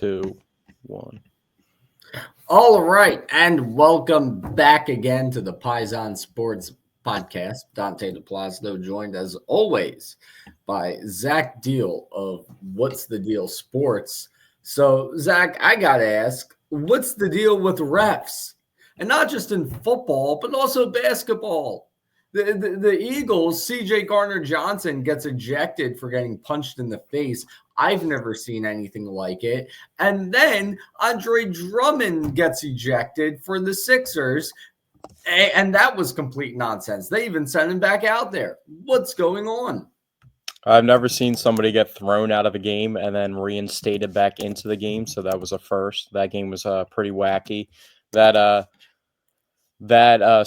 2, 1. All right, and welcome back again to the Paisan Sports podcast. Dante DePlacido, joined as always by Zach Deal of What's the Deal Sports. So, Zach, I gotta ask, what's the deal with refs? And not just in football, but also basketball. The Eagles, CJ Gardner-Johnson gets ejected for getting punched in the face. I've never seen anything like it. And then Andre Drummond gets ejected for the Sixers. And that was complete nonsense. They even sent him back out there. What's going on? I've never seen somebody get thrown out of a game and then reinstated back into the game. So that was a first. That game was pretty wacky. That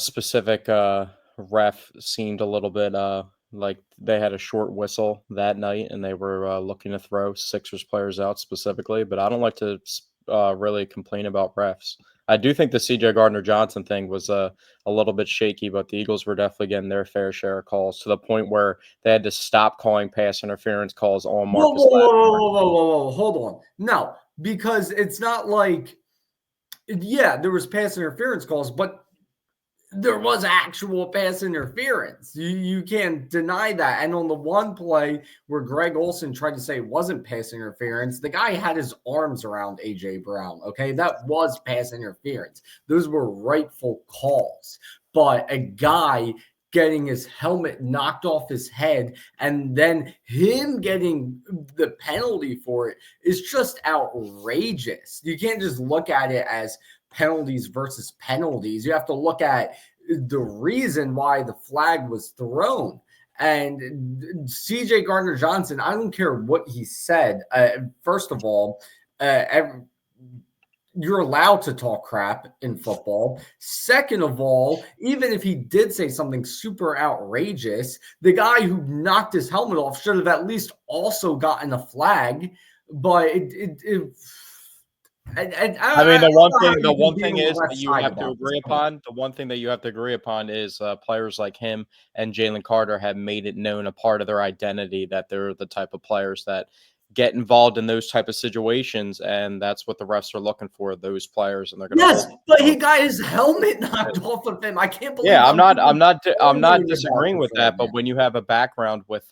specific ref seemed a little bit like they had a short whistle that night and they were looking to throw Sixers players out specifically. But I don't like to really complain about refs. I do think the CJ Gardner-Johnson thing was a little bit shaky, but the Eagles were definitely getting their fair share of calls to the point where they had to stop calling pass interference calls on Marcus Whoa, hold on. No, because it's not like, yeah, there was pass interference calls, but there was actual pass interference. You can't deny that. And on the one play where Greg Olsen tried to say it wasn't pass interference, the guy had his arms around A.J. Brown, okay? That was pass interference. Those were rightful calls. But a guy getting his helmet knocked off his head and then him getting the penalty for it is just outrageous. You can't just look at it as penalties versus penalties. You have to look at the reason why the flag was thrown. And CJ Gardner-Johnson, I don't care what he said. First of all, you're allowed to talk crap in football. Second of all, even if he did say something super outrageous, the guy who knocked his helmet off should have at least also gotten a flag. But the one thing is that you have to agree upon. The one thing that you have to agree upon is players like him and Jalen Carter have made it known a part of their identity that they're the type of players that get involved in those type of situations, and that's what the refs are looking for, those players. And they're going to but he got his helmet knocked off of him. I can't believe. Yeah, I'm not disagreeing with that. But when you have a background with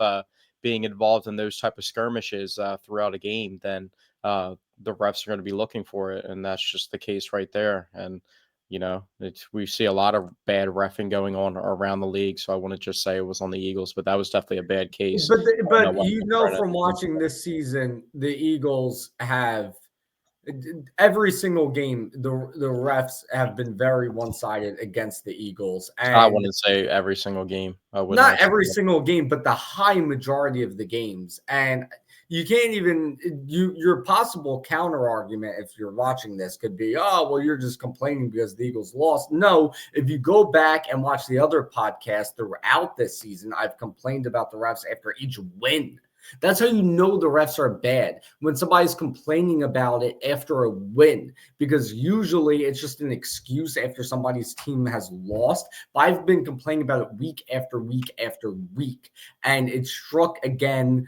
being involved in those type of skirmishes throughout a game, then the refs are going to be looking for it, and that's just the case right there. And we see a lot of bad reffing going on around the league. So I wouldn't just say it was on the Eagles, but that was definitely a bad case. But from watching this season, the Eagles have every single game. The refs have been very one-sided against the Eagles. And I wouldn't say every single game. Not every single game, but the high majority of the games. And you can't even your possible counter argument if you're watching this could be, oh, well, you're just complaining because the Eagles lost. No, if you go back and watch the other podcasts throughout this season, I've complained about the refs after each win. That's how you know the refs are bad, when somebody's complaining about it after a win, because usually it's just an excuse after somebody's team has lost. But I've been complaining about it week after week after week, and it struck again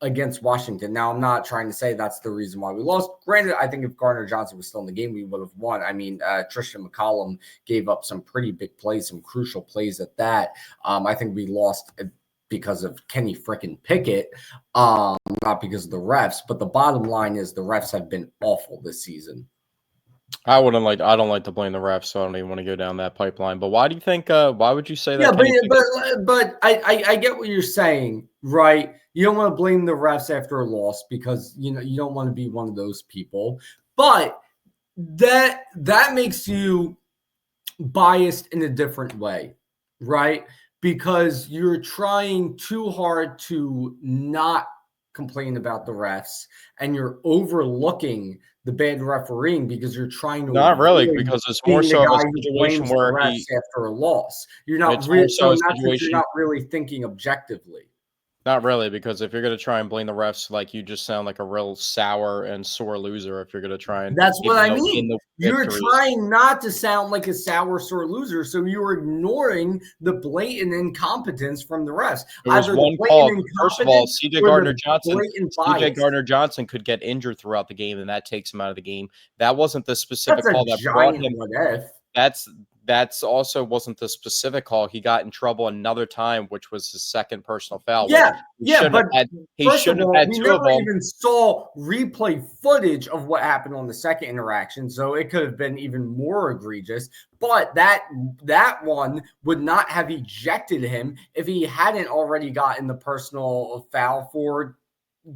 against Washington. Now, I'm not trying to say that's the reason why we lost. Granted, I think if Gardner-Johnson was still in the game, we would have won. I mean, Tristan McCollum gave up some pretty big plays, some crucial plays at that. I think we lost because of Kenny frickin' Pickett, not because of the refs. But the bottom line is the refs have been awful this season. I don't like to blame the refs, so I don't even want to go down that pipeline. But why do you think? Why would you say that? Yeah, but I get what you're saying, right? You don't want to blame the refs after a loss because you don't want to be one of those people. But that makes you biased in a different way, right? Because you're trying too hard to not complain about the refs, and you're overlooking the bad refereeing because you're trying to. Not really, because it's more so a situation where after a loss, you're not really thinking objectively. Not really, because if you're gonna try and blame the refs, like, you just sound like a real sour and sore loser if you're gonna try and That's what even I though in mean. the You're victories, trying not to sound like a sour sore loser, so you're ignoring the blatant incompetence from the refs, there was either the one blatant call. First of all, incompetence or the blatant CJ bias. Gardner Johnson could get injured throughout the game, and that takes him out of the game. That wasn't the That's specific a call that brought giant him. what if. That's also wasn't the specific call. He got in trouble another time, which was his second personal foul, which Yeah, yeah, but he first of shouldn't all, have had we 2 of never them. even saw replay footage of what happened on the second interaction, so it could have been even more egregious. But that one would not have ejected him if he hadn't already gotten the personal foul for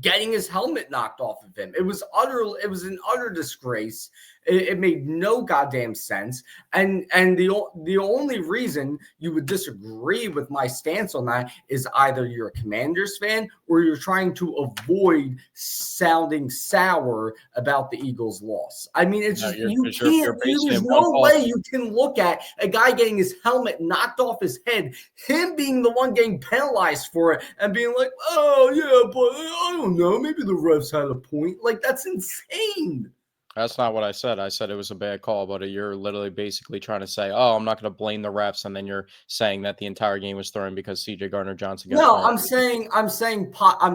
getting his helmet knocked off of him. It was an utter disgrace. It made no goddamn sense. And the only reason you would disagree with my stance on that is either you're a Commanders fan or you're trying to avoid sounding sour about the Eagles' loss. I mean, it's No, just you're you 'cause you're can't. basing There's it one no call. way you can look at a guy getting his helmet knocked off his head, him being the one getting penalized for it, and being like, "Oh yeah, but I don't know, maybe the refs had a point." Like that's insane. That's not what I said. I said it was a bad call, but you're literally basically trying to say, "Oh, I'm not gonna blame the refs," and then you're saying that the entire game was thrown because CJ Gardner Johnson got No, called. I'm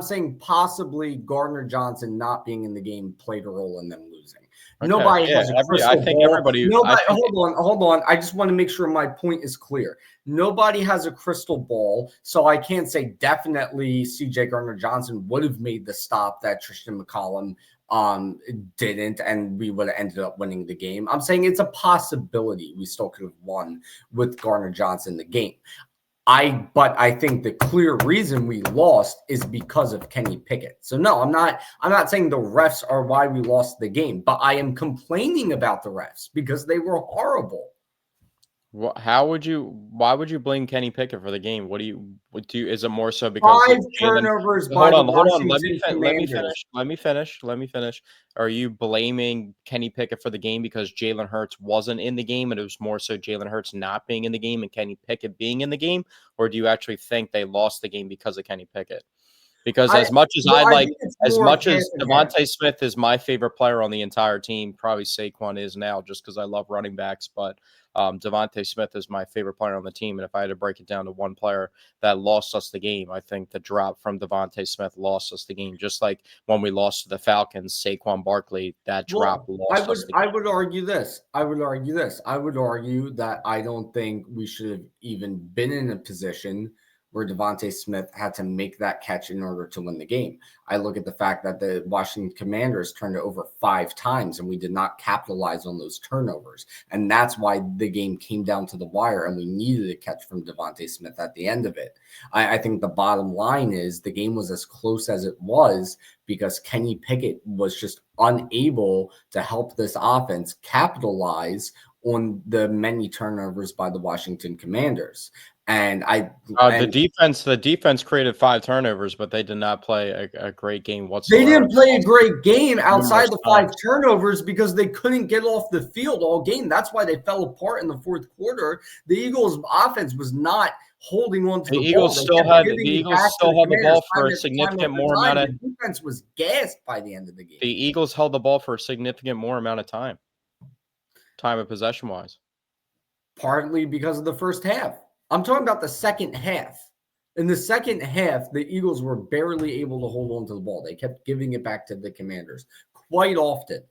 saying possibly Gardner Johnson not being in the game played a role in them losing. Okay, Nobody yeah, has a I crystal think ball. everybody I Nobody, think hold on. I just want to make sure my point is clear. Nobody has a crystal ball, so I can't say definitely CJ Gardner Johnson would have made the stop that Tristan McCollum didn't, and we would have ended up winning the game. I'm saying it's a possibility we still could have won with Gardner Johnson in the game. But I think the clear reason we lost is because of Kenny Pickett. So no, I'm not saying the refs are why we lost the game, but I am complaining about the refs because they were horrible. why would you blame Kenny Pickett for the game? What do you is it more so because of Five Jalen? turnovers by Hold the on, hold on. Washington Commanders. Let me finish. Are you blaming Kenny Pickett for the game because Jalen Hurts wasn't in the game and it was more so Jalen Hurts not being in the game and Kenny Pickett being in the game? Or do you actually think they lost the game because of Kenny Pickett? Because I I think it's as more of much half as and half. Devontae Smith is my favorite player on the entire team, probably Saquon is now just because I love running backs, but Devontae Smith is my favorite player on the team. And if I had to break it down to one player that lost us the game, I think the drop from Devontae Smith lost us the game. Just like when we lost to the Falcons, Saquon Barkley, that drop Well, lost us the I game. would argue this. I would argue this. I would argue that I don't think we should have even been in a position where Devontae Smith had to make that catch in order to win the game. I look at the fact that the Washington Commanders turned it over 5 times and we did not capitalize on those turnovers. And that's why the game came down to the wire and we needed a catch from Devontae Smith at the end of it. I think the bottom line is the game was as close as it was because Kenny Pickett was just unable to help this offense capitalize on the many turnovers by the Washington Commanders. And The defense created 5 turnovers, but they did not play a great game they whatsoever. didn't play a great game outside Numerous the 5 times. turnovers because they couldn't get off the field all game. That's why they fell apart in the fourth quarter. The Eagles' offense was not holding on to the ball. They kept giving it back to the The Commanders ball for time a after time significant after more amount time. of The defense was gassed by the end of the game. the Eagles held the ball for a significant more amount of time of possession wise. Partly because of the first half. I'm talking about the second half. In the second half, the Eagles were barely able to hold on to the ball. They kept giving it back to the Commanders quite often.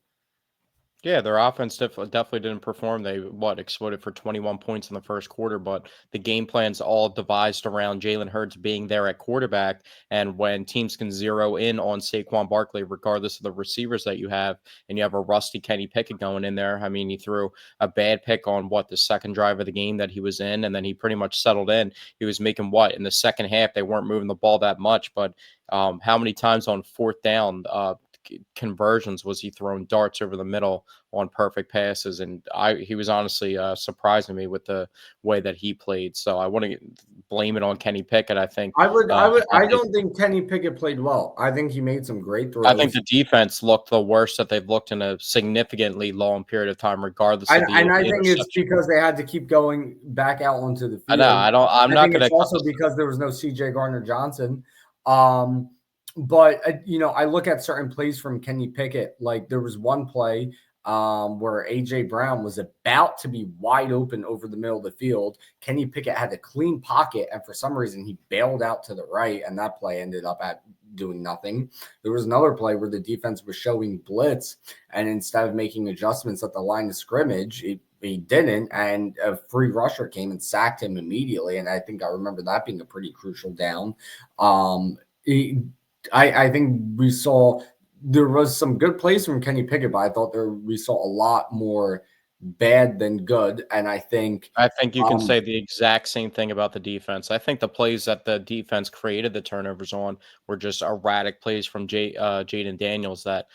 Yeah, their offense definitely didn't perform. They exploded for 21 points in the first quarter, but the game plan's all devised around Jalen Hurts being there at quarterback. And when teams can zero in on Saquon Barkley, regardless of the receivers that you have, and you have a rusty Kenny Pickett going in there, I mean, he threw a bad pick on the second drive of the game that he was in, and then he pretty much settled in. He was making in the second half, they weren't moving the ball that much, but how many times on fourth down conversions was he throwing darts over the middle on perfect passes, and he was honestly surprising me with the way that he played. So I want to blame it on Kenny Pickett. I don't think Kenny Pickett played well. I think he made some great I think throws. the defense looked the worst that they've looked in a significantly long period of time, regardless of And I the think it's interception. because they had to keep going back out onto the I know. field. I don't. I'm I not think going it's to cut also this. because there was no CJ Gardner Johnson. Um, but I look at certain plays from Kenny Pickett. Like there was one play where AJ Brown was about to be wide open over the middle of the field. Kenny Pickett had a clean pocket, and for some reason he bailed out to the right, and that play ended up at doing nothing. There was another play where the defense was showing blitz, and instead of making adjustments at the line of scrimmage, he didn't, and a free rusher came and sacked him immediately. And I think I remember that being a pretty crucial down. Um, I think we saw there was some good plays from Kenny Pickett, but I thought we saw a lot more bad than good. And I think I think you can say the exact same thing about the defense. I think the plays that the defense created the turnovers on were just erratic plays from Jaden Daniels that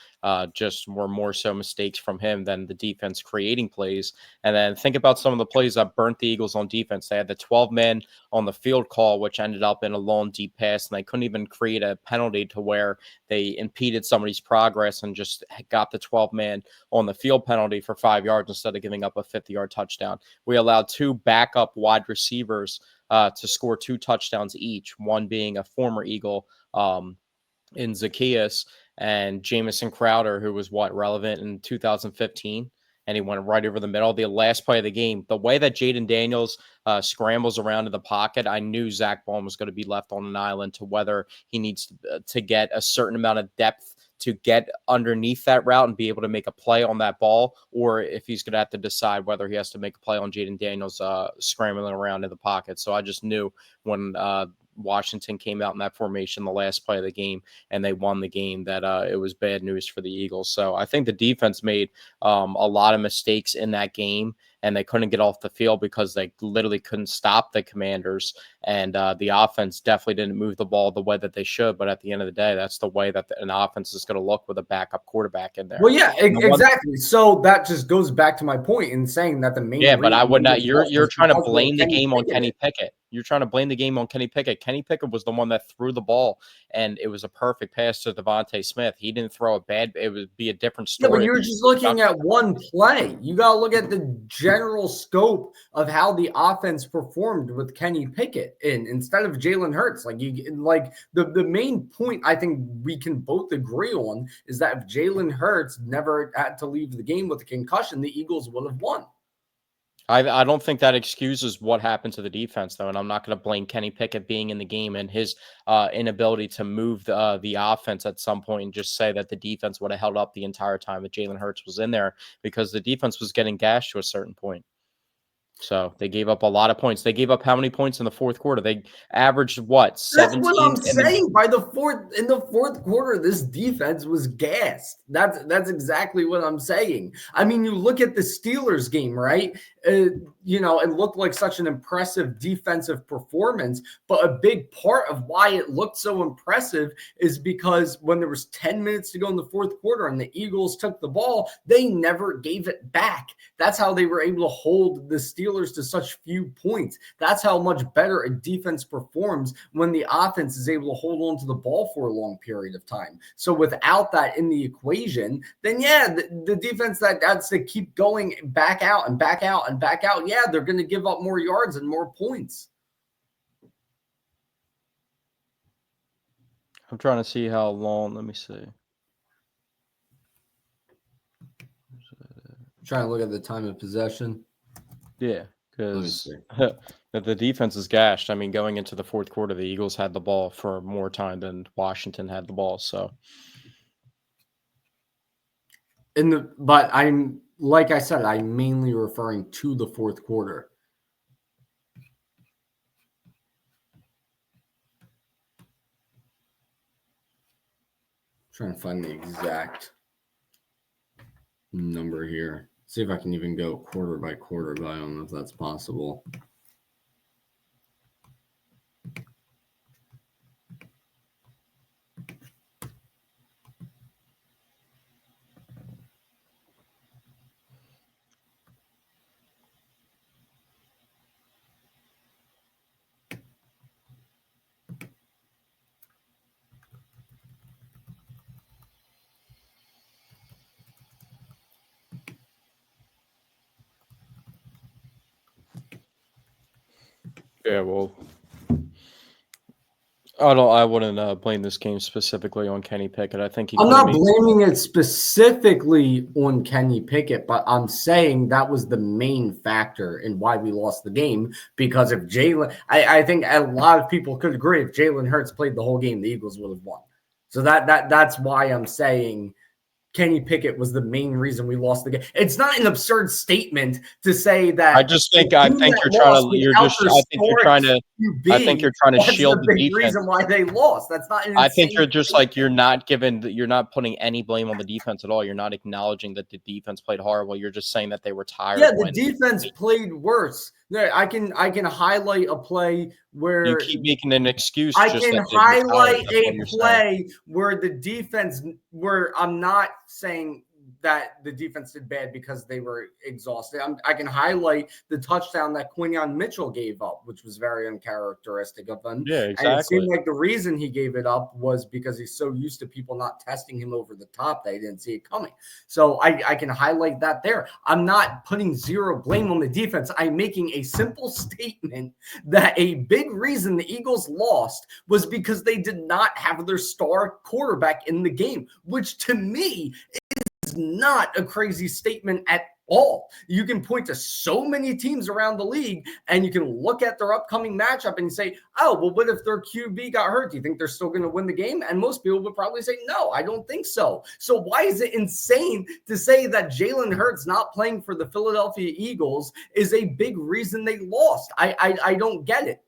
just were more so mistakes from him than the defense creating plays. And then think about some of the plays that burnt the Eagles on defense. They had the 12-man on the field call, which ended up in a long, deep pass, and they couldn't even create a penalty to where they impeded somebody's progress and just got the 12-man on the field penalty for 5 yards instead of giving up a 50-yard touchdown. We allowed two backup wide receivers to score 2 touchdowns each, one being a former Eagle in Zacchaeus and Jamison Crowder, who was relevant in 2015. And he went right over the middle. The last play of the game, the way that Jaden Daniels scrambles around in the pocket, I knew Zach Ball was going to be left on an island to whether he needs to get a certain amount of depth to get underneath that route and be able to make a play on that ball, or if he's going to have to decide whether he has to make a play on Jaden Daniels scrambling around in the pocket. So I just knew when Washington came out in that formation the last play of the game and they won the game that it was bad news for the Eagles. So I think the defense made a lot of mistakes in that game, and they couldn't get off the field because they literally couldn't stop the Commanders. And the offense definitely didn't move the ball the way that they should. But at the end of the day, that's the way that an offense is going to look with a backup quarterback in there. Well, yeah, exactly. So that just goes back to my point in saying that the main but I would not. You're trying to blame the Kenny game on Pickett. Kenny Pickett. You're trying to blame the game on Kenny Pickett. Kenny Pickett was the one that threw the ball, and it was a perfect pass to Devontae Smith. He didn't throw a bad. It would be a different Yeah, but story. you're just looking at one play. You got to look at the general scope of how the offense performed with Kenny Pickett instead of Jalen Hurts. The main point I think we can both agree on is that if Jalen Hurts never had to leave the game with a concussion, the Eagles would have won. I don't think that excuses what happened to the defense, though, and I'm not going to blame Kenny Pickett being in the game and his inability to move the offense at some point and just say that the defense would have held up the entire time that Jalen Hurts was in there, because the defense was getting gashed to a certain point. So they gave up a lot of points. They gave up how many points in the fourth quarter? They averaged what, That's what 17? I'm saying. In the fourth quarter, this defense was gassed. That's exactly what I'm saying. I mean, you look at the Steelers game, right? It looked like such an impressive defensive performance, but a big part of why it looked so impressive is because when there was 10 minutes to go in the fourth quarter and the Eagles took the ball, they never gave it back. That's how they were able to hold the Steelers to such few points. That's how much better a defense performs when the offense is able to hold on to the ball for a long period of time. So without that in the equation, then yeah, the defense that's to keep going back out and back out and back out, yeah, they're going to give up more yards and more points. I'm trying to see how long. Let me see. I'm trying to look at the time of possession. Yeah, because the defense is gashed. I mean, going into the fourth quarter, the Eagles had the ball for more time than Washington had the ball. So, but I'm like I said, I'm mainly referring to the fourth quarter. Trying to find the exact number here. See if I can even go quarter by quarter, but I don't know if that's possible. yeah, well, I wouldn't blame this game specifically on Kenny Pickett. I think he I'm could have not made. blaming it specifically on Kenny Pickett, but I'm saying that was the main factor in why we lost the game. Because if I think a lot of people could agree if Jalen Hurts played the whole game, the Eagles would have won. So that's why I'm saying Kenny Pickett was the main reason we lost the game. It's not an absurd statement to say I that just the think I team think that you're trying lost to without their I think you're historic trying to QB, that's shield the the big defense. reason why they lost. That's not an I think insane you're just like statement. you're not putting any blame on the defense at all. You're not acknowledging that the defense played horrible. You're just saying that they were Yeah, tired the when defense played worse. I can highlight a play you where keep making an excuse I just can that they were tired. highlight That's all a you're saying. play where the defense, where I'm not saying that the defense did bad because they were exhausted. I can highlight the touchdown that Quinyon Mitchell gave up, which was very uncharacteristic of him. Yeah, And it seemed exactly. like the reason he gave it up was because he's so used to people not testing him over the top that he didn't see it coming. So I can highlight that there. I'm not putting zero blame on the defense. I'm making a simple statement that a big reason the Eagles lost was because they did not have their star quarterback in the game, which to me is not a crazy statement at all. You can point to so many teams around the league and you can look at their upcoming matchup and say, oh, well, what if their QB got hurt? Do you think they're still going to win the game? And most people would probably say, no, I don't think so. So why is it insane to say that Jalen Hurts not playing for the Philadelphia Eagles is a big reason they lost? I don't get it.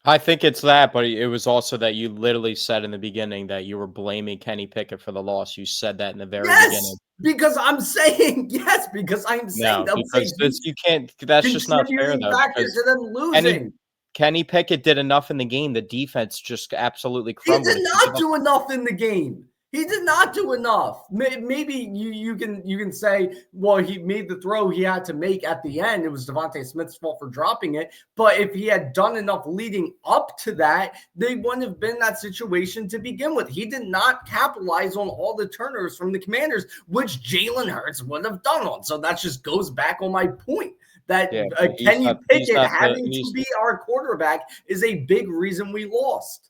I think it's that, but it was also that you literally said in the beginning that you were blaming Kenny Pickett for the loss. You said that in the very beginning. Yes, because I'm saying yes, because I'm saying No, I'm saying because this he's you can't. That's just not fair contributing though. factor Because to them Kenny losing. Kenny Pickett did enough in the game. The defense just absolutely He crumbled. did If you not give up, do enough in the game. He did not do enough. Maybe you can say, well, he made the throw he had to make at the end. It was Devontae Smith's fault for dropping it. But if he had done enough leading up to that, they wouldn't have been in that situation to begin with. He did not capitalize on all the turnovers from the Commanders, which Jalen Hurts would have done on. So that just goes back on my point that yeah, but Kenny he's Pickett not the having to he's be our quarterback is a big reason we lost.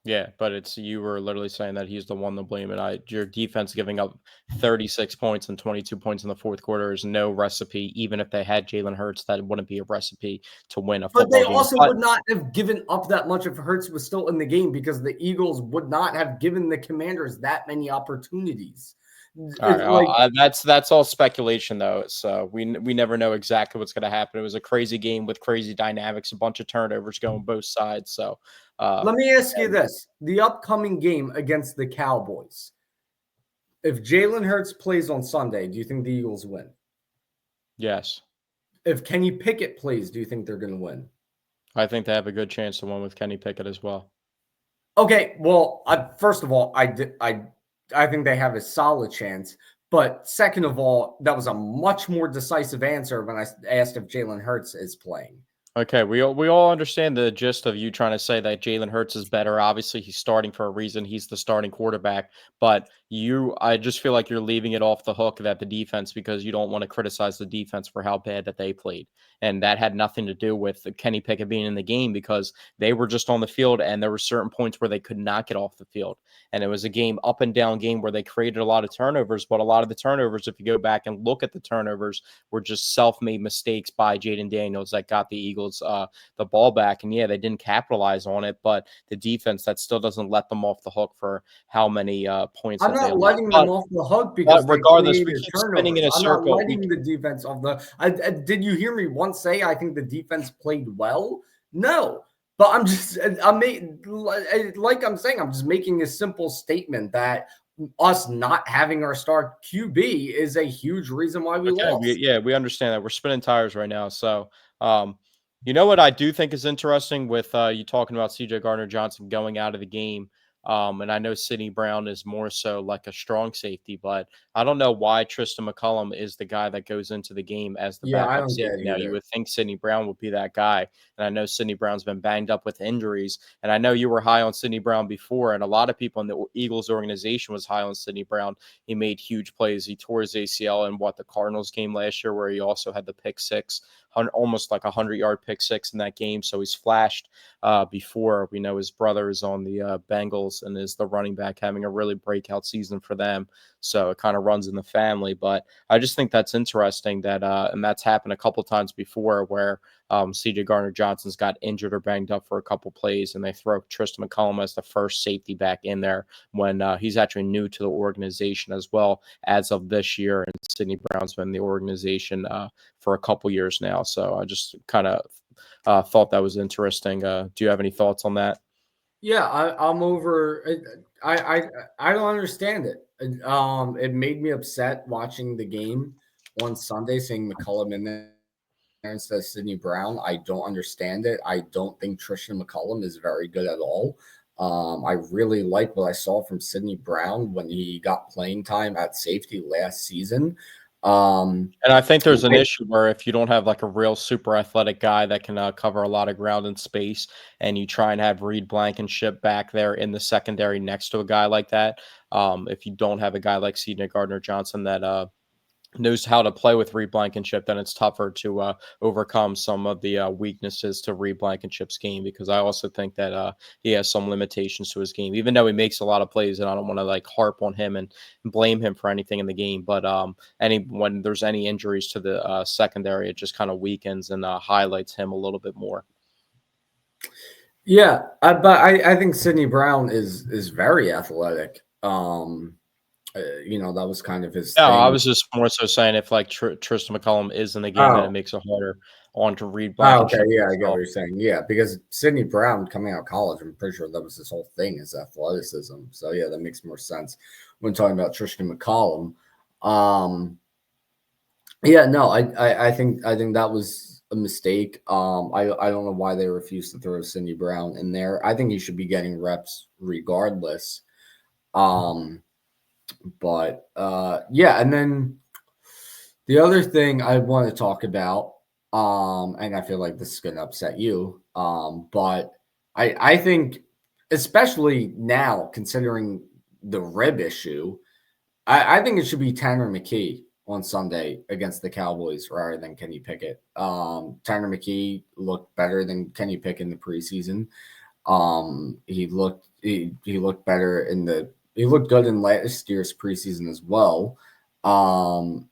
yeah, but it's you were literally saying that he's the one to blame, and your defense giving up 36 points and 22 points in the fourth quarter is no recipe. Even if they had Jalen Hurts, that wouldn't be a recipe to win a But they football game. also But would not have given up that much if Hurts was still in the game because the Eagles would not have given the Commanders that many opportunities. all right, It's like, that's all speculation though. So we never know exactly what's going to happen. It was a crazy game with crazy dynamics, a bunch of turnovers going both sides. So uh, let me ask you this: the upcoming game against the Cowboys. If Jalen Hurts plays on Sunday, do you think the Eagles win? yes, If Kenny Pickett plays, do you think they're going to win? I think they have a good chance to win with Kenny Pickett as well. Okay, well, first of all, I think they have a solid chance. But second of all, that was a much more decisive answer when I asked if Jalen Hurts is playing. Okay, we all understand the gist of you trying to say that Jalen Hurts is better. Obviously, he's starting for a reason. He's the starting quarterback. But I just feel like you're leaving it off the hook that the defense because you don't want to criticize the defense for how bad that they played, and that had nothing to do with Kenny Pickett being in the game because they were just on the field, and there were certain points where they could not get off the field, and it was a game up and down game where they created a lot of turnovers. But a lot of the turnovers, if you go back and look at the turnovers, were just self-made mistakes by Jaden Daniels that got the Eagles the ball back. And yeah, they didn't capitalize on it, but the defense, that still doesn't let them off the hook for how many points I'm that they not allowed. letting them off the hook But because they regardless, we created keep spinning in turnovers. a I'm not circle. letting the defense off the. Did you hear me once say I think the defense played well? No, but like I'm saying, I'm just making a simple statement that us not having our star QB is a huge reason why we Okay, lost. we understand that we're spinning tires right now. So, you know what I do think is interesting with you talking about CJ Gardner Johnson going out of the game. And I know Sidney Brown is more so like a strong safety, but I don't know why Tristan McCullum is the guy that goes into the game as the Yeah, I backup don't get safety. it Now, you either. would think Sidney Brown would be that guy. And I know Sidney Brown's been banged up with injuries. And I know you were high on Sidney Brown before, and a lot of people in the Eagles organization was high on Sidney Brown. He made huge plays. He tore his ACL in the Cardinals game last year, where he also had the pick six, almost like a 100-yard pick six in that game. So he's flashed before. We know his brother is on the Bengals and is the running back, having a really breakout season for them. So it kind of runs in the family. But I just think that's interesting that, and that's happened a couple times before where CJ Gardner Johnson's got injured or banged up for a couple plays, and they throw Tristan McCullum as the first safety back in there when he's actually new to the organization as well as of this year. And Sidney Brown's been in the organization for a couple years now. So I just kind of thought that was interesting. Do you have any thoughts on that? Yeah, I'm over. I don't understand it. It made me upset watching the game on Sunday, seeing McCullum in there instead of Sidney Brown. I don't understand it. I don't think Tristan McCullum is very good at all. I really like what I saw from Sidney Brown when he got playing time at safety last season. Um, And I think there's an I, issue where if you don't have like a real super athletic guy that can cover a lot of ground in space, and you try and have Reed Blankenship back there in the secondary next to a guy like that, if you don't have a guy like C.J. Gardner Johnson that knows how to play with Reed Blankenship, then it's tougher to overcome some of the weaknesses to Reed Blankenship's game, because I also think that he has some limitations to his game, even though he makes a lot of plays, and I don't want to like harp on him and blame him for anything in the game. But when there's any injuries to the secondary, it just kind of weakens and highlights him a little bit more. yeah, but I think Sidney Brown is very athletic. That was kind of his No, I thing. was just more so saying if like Tristan McCullum is in the game, then it Oh, makes it harder on to Reed okay, Blankenship yeah, I get what himself. you're saying. Yeah, because Sidney Brown coming out of college, I'm pretty sure that was his whole thing is athleticism. So yeah, that makes more sense when talking about Tristan McCollum. Um, yeah, no, I think that was a mistake. I don't know why they refused to throw Sidney Brown in there. I think he should be getting reps regardless. Um, but yeah, and then the other thing I want to talk about, and I feel like this is going to upset you, but I think, especially now considering the rib issue, I think it should be Tanner McKee on Sunday against the Cowboys rather than Kenny Pickett. Tanner McKee looked better than Kenny Pickett in the preseason. He looked better he looked good in last year's preseason as well. Um,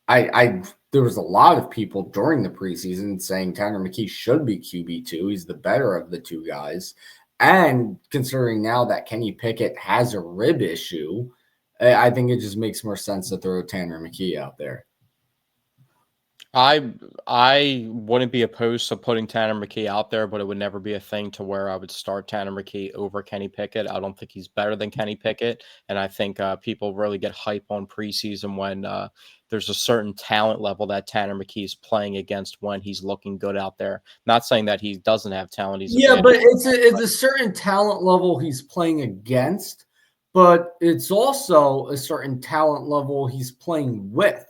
I there was a lot of people during the preseason saying Tanner McKee should be QB2. He's the better of the two guys. And considering now that Kenny Pickett has a rib issue, I think it just makes more sense to throw Tanner McKee out there. I wouldn't be opposed to putting Tanner McKee out there, but it would never be a thing to where I would start Tanner McKee over Kenny Pickett. I don't think he's better than Kenny Pickett, and I think people really get hype on preseason when there's a certain talent level that Tanner McKee is playing against when he's looking good out there. Not saying that he doesn't have talent; he's a Yeah, bad but quarterback, it's but a certain talent level he's playing against, but it's also a certain talent level he's playing with.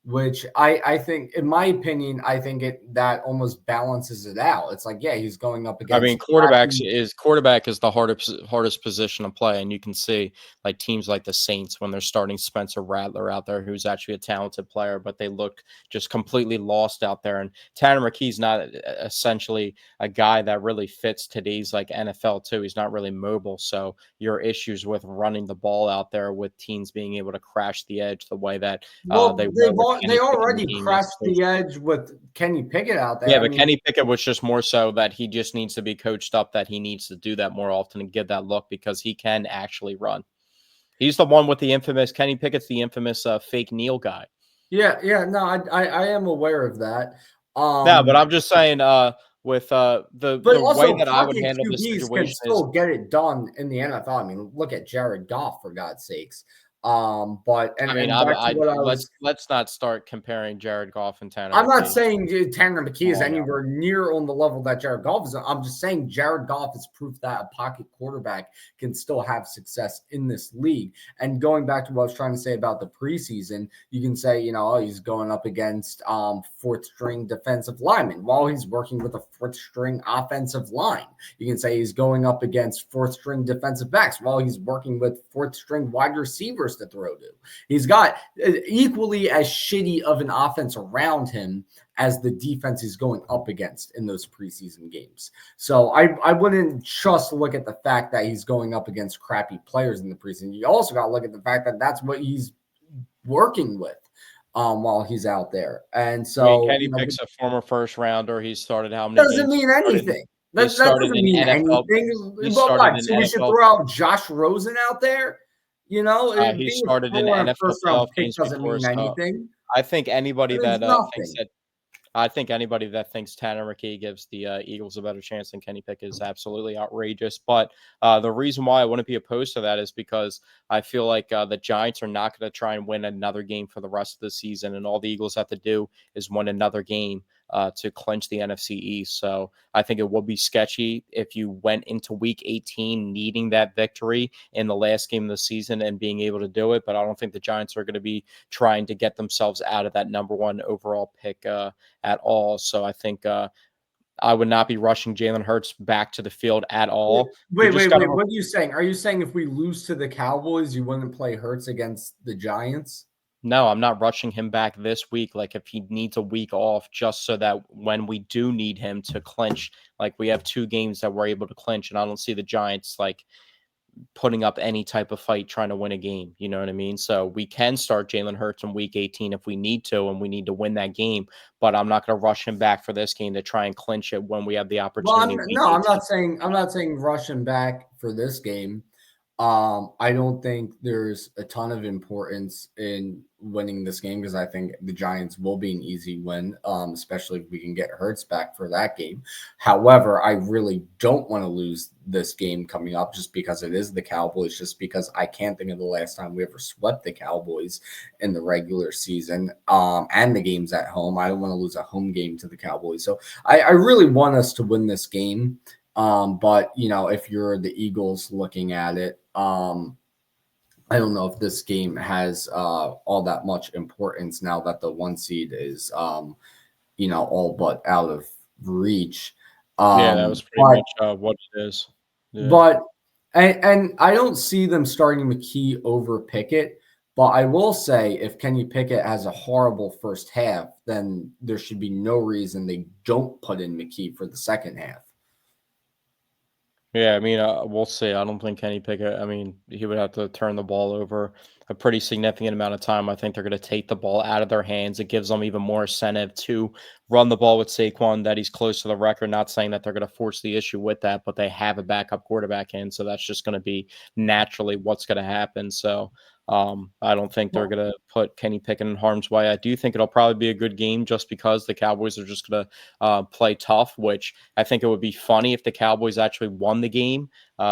Which I think, in my opinion, I think that almost balances it out. It's like, yeah, he's going up I mean, against crappy. quarterback is the hardest position to play, and you can see like teams like the Saints when they're starting Spencer Rattler out there, who's actually a talented player, but they look just completely lost out there. And Tanner McKee's not essentially a guy that really fits today's like NFL too. He's not really mobile, so your issues with running the ball out there with teams being able to crash the edge the way that they Well, were with they Kenny Pickett in the already game crashed yesterday. the edge with Kenny Pickett out there. Yeah, I but mean, Kenny Pickett was just more so that he just needs to be coached up, that he needs to do that more often and get that look because he can actually run. He's the one with the infamous Kenny Pickett's the infamous fake kneel guy. yeah, no, I am aware of that. No, but Um, I'm just saying with but the way also that I would pocket handle this QBs can situation is still get it done in the NFL. I mean, look at Jared Goff for God's sakes. But I mean, and back to what I was let's not start comparing Jared Goff and Tanner I'm not McKee. saying Tanner McKee Come is on now. anywhere near on the level that Jared Goff is. I'm just saying Jared Goff is proof that a pocket quarterback can still have success in this league. And going back to what I was trying to say about the preseason, you can say, oh, he's going up against fourth string defensive linemen while he's working with a fourth string offensive line. You can say he's going up against fourth string defensive backs while he's working with fourth string wide receivers to throw to. He's got equally as shitty of an offense around him as the defense he's going up against in those preseason games. So I wouldn't just look at the fact that he's going up against crappy players in the preseason. You also got to look at the fact that that's what he's working with while he's out there. And I mean, so, Kenny Pickett's a former first rounder. He started how many doesn't games? mean anything. He That started doesn't in mean NFL. anything. He But started what? in So we should NFL. throw out Josh Rosen out there? He Being a started in throw on a NFL first round playoff pick games doesn't before. mean So anything. I think anybody It means that thinks nothing. that Tanner McKee gives the Eagles a better chance than Kenny Pickett is absolutely outrageous. But the reason why I wouldn't be opposed to that is because I feel like the Giants are not going to try and win another game for the rest of the season, and all the Eagles have to do is win another game to clinch the NFC East. So I think it would be sketchy if you went into Week 18 needing that victory in the last game of the season and being able to do it. But I don't think the Giants are going to be trying to get themselves out of that number one overall pick at all. So I think I would not be rushing Jalen Hurts back to the field at all. We Wait, just wait, got wait. to. What are you saying? Are you saying if we lose to the Cowboys, you wouldn't play Hurts against the Giants? No, I'm not rushing him back this week. Like if he needs a week off, just so that when we do need him to clinch, like we have 2 games that we're able to clinch, and I don't see the Giants like putting up any type of fight trying to win a game. You know what I mean? So we can start Jalen Hurts in Week 18 if we need to, and we need to win that game. But I'm not going to rush him back for this game to try and clinch it when we have the Well, opportunity in Week 18. I'm not saying rush him back for this game. I don't think there's a ton of importance in winning this game because I think the Giants will be an easy win, especially if we can get Hurts back for that game. However, I really don't want to lose this game coming up just because it is the Cowboys, just because I can't think of the last time we ever swept the Cowboys in the regular season and the games at home. I don't want to lose a home game to the Cowboys. So I really want us to win this game. But if you're the Eagles looking at it, I don't know if this game has all that much importance now that the 1 seed is all but out of reach. Yeah, that was pretty But much what it is. Yeah. but and I don't see them starting McKee over Pickett. But I will say, if Kenny Pickett has a horrible first half, then there should be no reason they don't put in McKee for the second half. Yeah, I mean, we'll see. I don't think Kenny Pickett. I mean, he would have to turn the ball over a pretty significant amount of time. I think they're going to take the ball out of their hands. It gives them even more incentive to run the ball with Saquon. That he's close to the record. Not saying that they're going to force the issue with that, but they have a backup quarterback in, so that's just going to be naturally what's going to happen. So I don't think they're going to put Kenny Pickett in harm's way. I do think it'll probably be a good game just because the Cowboys are just going to play tough, which I think it would be funny if the Cowboys actually won the game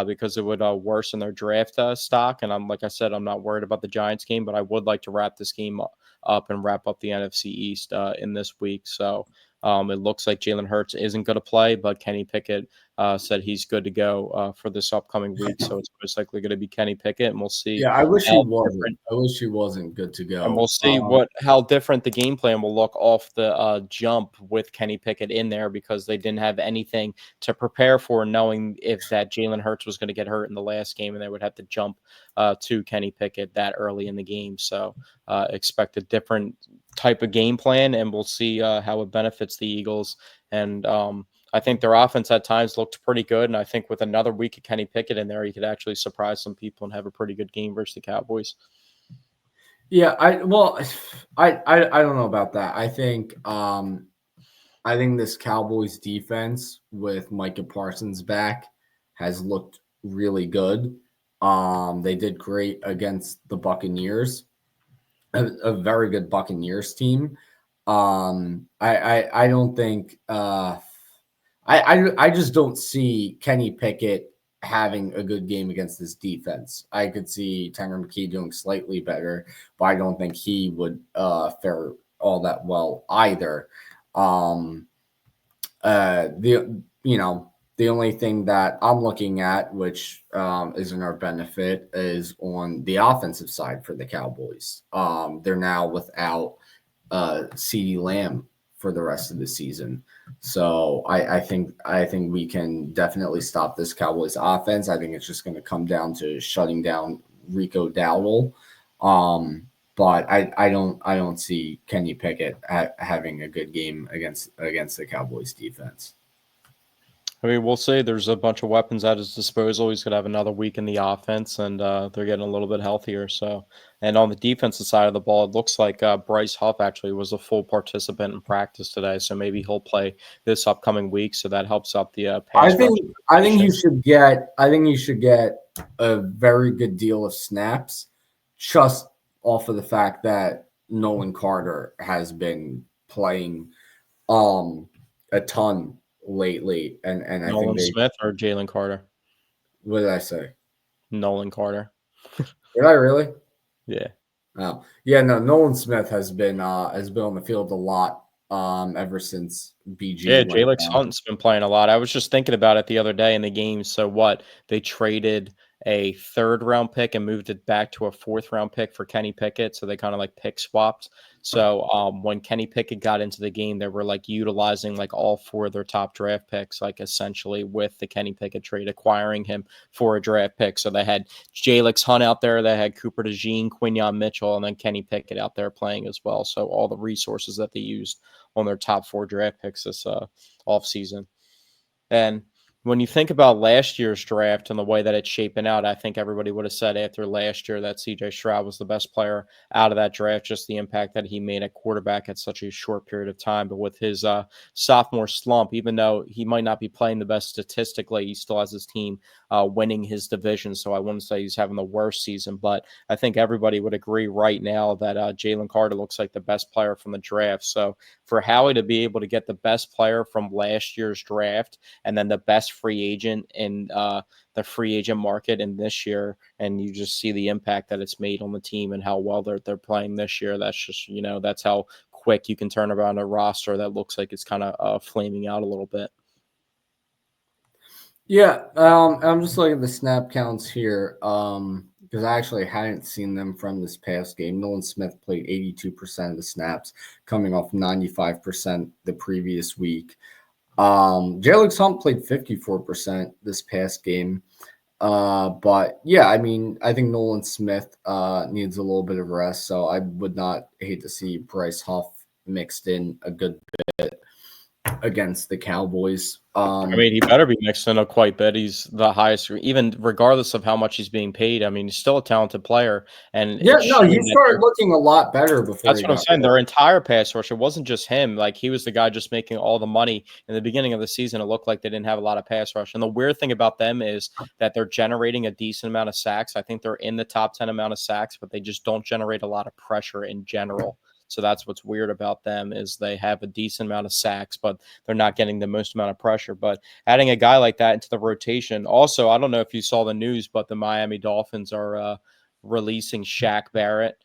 because it would worsen their draft stock. And like I said, I'm not worried about the Giants game, but I would like to wrap this game up and wrap up the NFC East in this week. So it looks like Jalen Hurts isn't going to play, but Kenny Pickett said he's good to go for this upcoming week. So it's most likely going to be Kenny Pickett, and we'll see Yeah, I wish he how wasn't. different. I wish he wasn't good to And go. we'll see how different the game plan will look off the jump with Kenny Pickett in there because they didn't have anything to prepare for, knowing if that Jalen Hurts was going to get hurt in the last game and they would have to jump to Kenny Pickett that early in the game. So expect a different type of game plan, and we'll see how it benefits the Eagles. And I think their offense at times looked pretty good, and I think with another week of Kenny Pickett in there, he could actually surprise some people and have a pretty good game versus the Cowboys. Yeah, I don't know about that. I think this Cowboys defense with Micah Parsons back has looked really good. They did great against the Buccaneers, a very good Buccaneers team. I don't think I just don't see Kenny Pickett having a good game against this defense. I could see Tanner McKee doing slightly better, but I don't think he would fare all that well either. Um, the only thing that I'm looking at, which is in our benefit, is on the offensive side for the Cowboys. They're now without CeeDee Lamb for the rest of the season. So I think we can definitely stop this Cowboys offense. I think it's just going to come down to shutting down Rico Dowdle. Um, but I don't see Kenny Pickett having a good game against the Cowboys defense. I mean, we'll see. There's a bunch of weapons at his disposal. He's going to have another week in the offense, and they're getting a little bit healthier. So, and on the defensive side of the ball, it looks like Bryce Huff actually was a full participant in practice today. So maybe he'll play this upcoming week. So that helps out the I pass rush think I think rotation. you should get a very good deal of snaps just off of the fact that Nolan Carter has been playing a ton lately, and I think Nolan they Smith or Jalen Carter? what did I say? Nolan Carter. Did I really? Yeah. Oh yeah, no. Nolan Smith has been on the field a lot ever since BG Yeah, went Jalen down. Hunt's been playing a lot. I was just thinking about it the other day in the game. So what? They traded a third round pick and moved it back to a fourth round pick for Kenny Pickett. So they kind of like pick swapped. So when Kenny Pickett got into the game, they were like utilizing like all four of their top draft picks, like essentially with the Kenny Pickett trade, acquiring him for a draft pick. So they had Jalen Hunt out there, they had Cooper DeJean, Quinion Mitchell, and then Kenny Pickett out there playing as well. So all the resources that they used on their top four draft picks this offseason. And when you think about last year's draft and the way that it's shaping out, I think everybody would have said after last year that CJ Stroud was the best player out of that draft, just the impact that he made at quarterback at such a short period of time. But with his sophomore slump, even though he might not be playing the best statistically, he still has his team winning his division. So I wouldn't say he's having the worst season, but I think everybody would agree right now that Jalen Carter looks like the best player from the draft. So for Howie to be able to get the best player from last year's draft and then the best free agent in the free agent market in this year, and you just see the impact that it's made on the team and how well they're playing this year. That's just that's how quick you can turn around a roster that looks like it's kind of flaming out a little bit. Yeah, I'm just looking at the snap counts here because I actually hadn't seen them from this past game. Nolan Smith played 82% of the snaps, coming off 95% the previous week. Jalen Hunt played 54% this past game. But yeah, I mean, I think Nolan Smith needs a little bit of rest, so I would not hate to see Bryce Huff mixed in a good bit against the Cowboys. I mean, he better be mixed in a quite bit. He's the highest, even regardless of how much he's being paid. I mean, he's still a talented player, and Yeah, it's no, he showing that started looking a lot better before that's he what I'm got saying. hurt. Their entire pass rush, it wasn't just him. Like he was the guy just making all the money in the beginning of the season. It looked like they didn't have a lot of pass rush. And the weird thing about them is that they're generating a decent amount of sacks. I think they're in the top 10 amount of sacks, but they just don't generate a lot of pressure in general. So that's what's weird about them is they have a decent amount of sacks, but they're not getting the most amount of pressure. But adding a guy like that into the rotation. Also, I don't know if you saw the news, but the Miami Dolphins are releasing Shaq Barrett,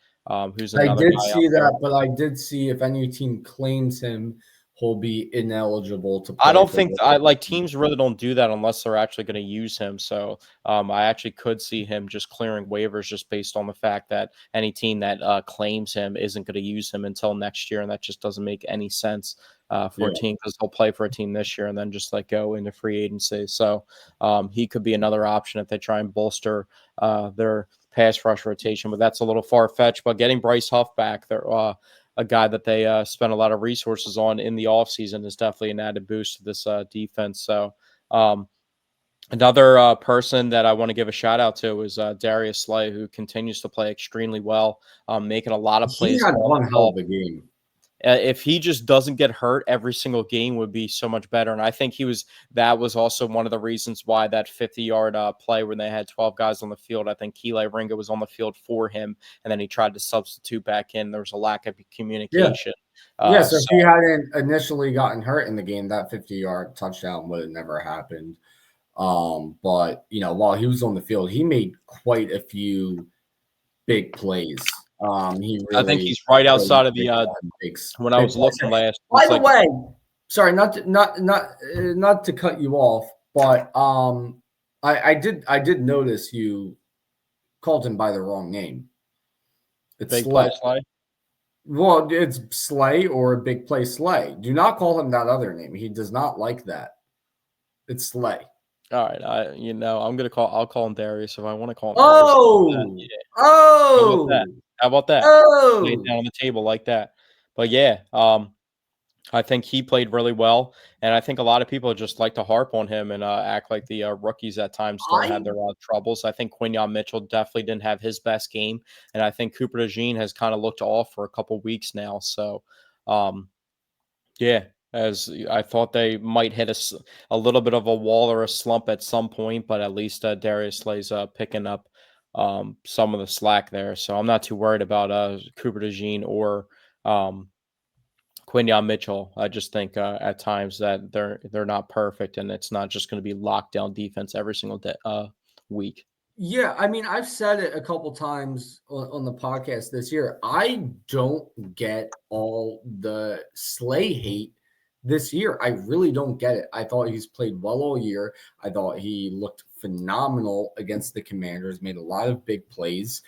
who's I another did guy out see there. that, but I did see if any team claims him, he'll be ineligible to I play don't for think the I like teams really don't do that unless they're actually going to use him. So I actually could see him just clearing waivers just based on the fact that any team that claims him isn't going to use him until next year, and that just doesn't make any sense for a Yeah. team because he'll play for a team this year and then just like go into free agency. So he could be another option if they try and bolster their pass rush rotation, but that's a little far fetched. But getting Bryce Huff back, they're a guy that they spent a lot of resources on in the offseason is definitely an added boost to this defense. So um, another person that I want to give a shout out to is Darius Slay, who continues to play extremely well, making a lot of He plays had on one the hell ball. of a game. If he just doesn't get hurt every single game would be so much better. And I think that was also one of the reasons why that 50-yard play when they had 12 guys on the field. I think Keeley Ringa was on the field for him, and then he tried to substitute back in. There was a lack of Yeah. communication. Yeah, so if So he hadn't initially gotten hurt in the game, that 50-yard touchdown would have never happened. But while he was on the field, he made quite a few big plays. He I think really he's right showed outside of big, the big, when I big was looking plays. last, it By was the like way, sorry, not to cut you off, but I did notice you called him by the wrong name. It's big play Slay. slide. Well, it's Slay or a big play Slay. Do not call him that other name. He does not like that. It's Slay. All right, I'll call him Darius if I want to call him Darius. Oh, Yeah. How about oh, that? How about that? Lay it oh. down on the table like that. But yeah, I think he played really well, and I think a lot of people just like to harp on him and act like the rookies at times don't have I their troubles. I think Quinyon Mitchell definitely didn't have his best game, and I think Cooper DeJean has kind of looked off for a couple weeks now. So, um, yeah, as I thought they might hit a little bit of a wall or a slump at some point, but at least Darius Slay's picking up some of the slack there. So I'm not too worried about Cooper DeJean or um, Quinyon Mitchell. I just think at times that they're not perfect, and it's not just going to be lockdown defense every single day week. Yeah, I mean, I've said it a couple times on the podcast this year. I don't get all the Slay hate this year. I really don't get it. I thought he's played well all year. I thought he looked phenomenal against the Commanders, made a lot of big plays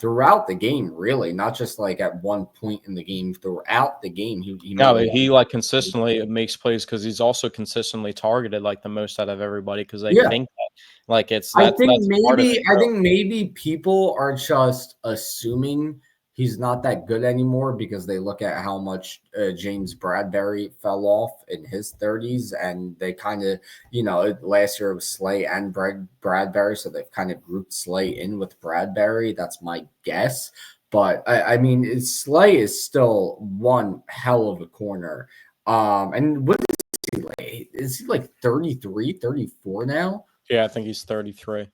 throughout the game, really, not just like at one point in the game. Throughout the game, he made No, a lot he of like big consistently plays. makes plays because he's also consistently targeted like the most out of everybody because they Yeah. think that like it's I that's think that's a part of maybe it I too. think maybe people are just assuming he's not that good anymore because they look at how much James Bradbury fell off in his 30s, and they kind of, last year it was Slay and Bradbury, so they've kind of grouped Slay in with Bradbury. That's my guess. But I mean, Slay is still one hell of a corner. And what is he like? Is he like 33, 34 now? Yeah, I think he's 33.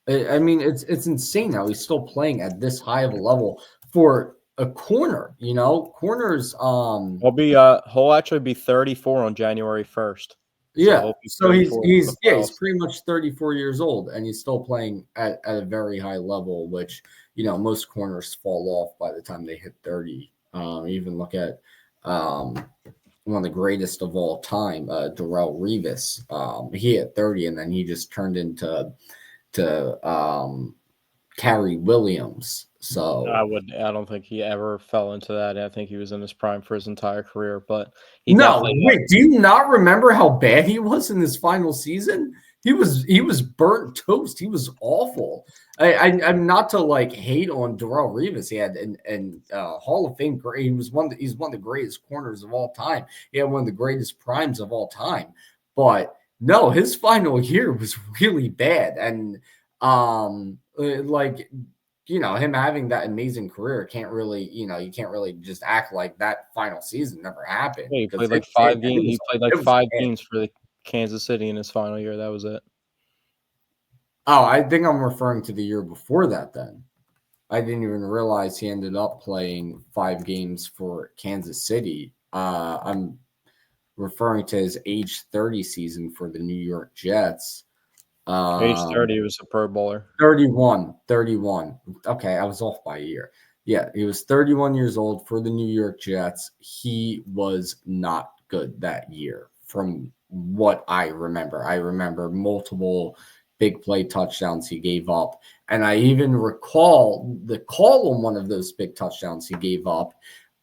I mean, it's insane how he's still playing at this high of a level for a corner. Corners. He'll actually be 34 on January 1st. So Yeah. he'll be So he's 34 for the he's yeah he's playoffs. pretty much 34 years old, and he's still playing at a very high level, which most corners fall off by the time they hit 30. Even look at one of the greatest of all time, Darrell Revis. He hit 30, and then he just turned into Carrie Williams. So I don't think he ever fell into that. I think he was in his prime for his entire career, but he no, definitely wait, do you not remember how bad he was in his final season? He was burnt toast. He was awful. I'm not to like hate on Darrell Revis. He had and Hall of Fame great. He's one of the greatest corners of all time. He had one of the greatest primes of all time. But no, his final year was really bad. And like him having that amazing career can't really, you can't really just act like that final season never happened yeah, he because played like he played like it was 5 bad. games for the Kansas City in his final year. That was it. Oh, I think I'm referring to the year before that then. I didn't even realize he ended up playing 5 games for Kansas City. I'm referring to his age 30 season for the New York Jets. Age Um, 30, he was a Pro Bowler. 31. Okay, I was off by a year. Yeah, he was 31 years old for the New York Jets. He was not good that year from what I remember. I remember multiple big play touchdowns he gave up. And I even recall the call on one of those big touchdowns he gave up.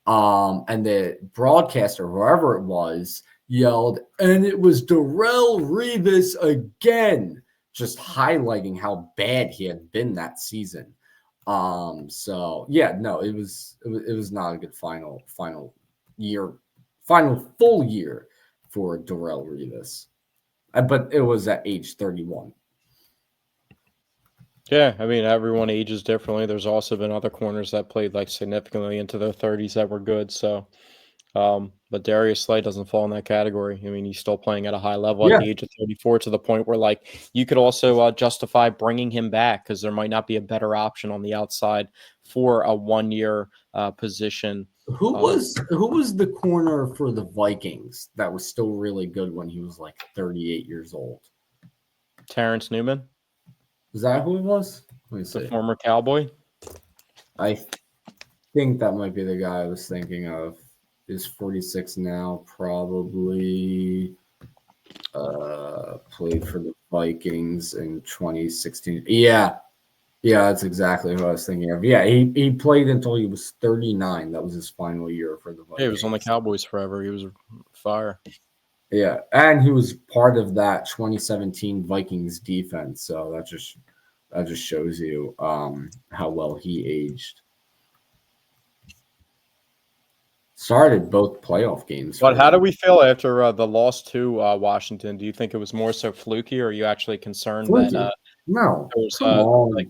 And the broadcaster, whoever it was, yelled, and it was Darrell Revis again, just highlighting how bad he had been that season. So yeah, no, it was not a good final full year for Darrell Revis. But it was at age 31. Yeah, I mean, everyone ages differently. There's also been other corners that played like significantly into their 30s that were good. So, but Darius Slay doesn't fall in that category. I mean, he's still playing at a high level at Yeah. the age of 34 to the point where like you could also justify bringing him back because there might not be a better option on the outside for a 1 year position. Who Um, was the corner for the Vikings that was still really good when he was like 38 years old? Terrence Newman, Is that who it was? Let me the see. former Cowboy. I think that might be the guy I was thinking of. Is 46 now, probably played for the Vikings in 2016. Yeah, that's exactly who I was thinking of. Yeah, he played until he was 39. That was his final year for the Yeah, he was on the Vikings. Cowboys forever. He was fire. Yeah, and he was part of that 2017 Vikings defense. So that just shows you how well he aged. Started both playoff games But for how do them. we feel after the loss to Washington? Do you think it was more so fluky, or are you actually concerned that Fluky. No, there was come like?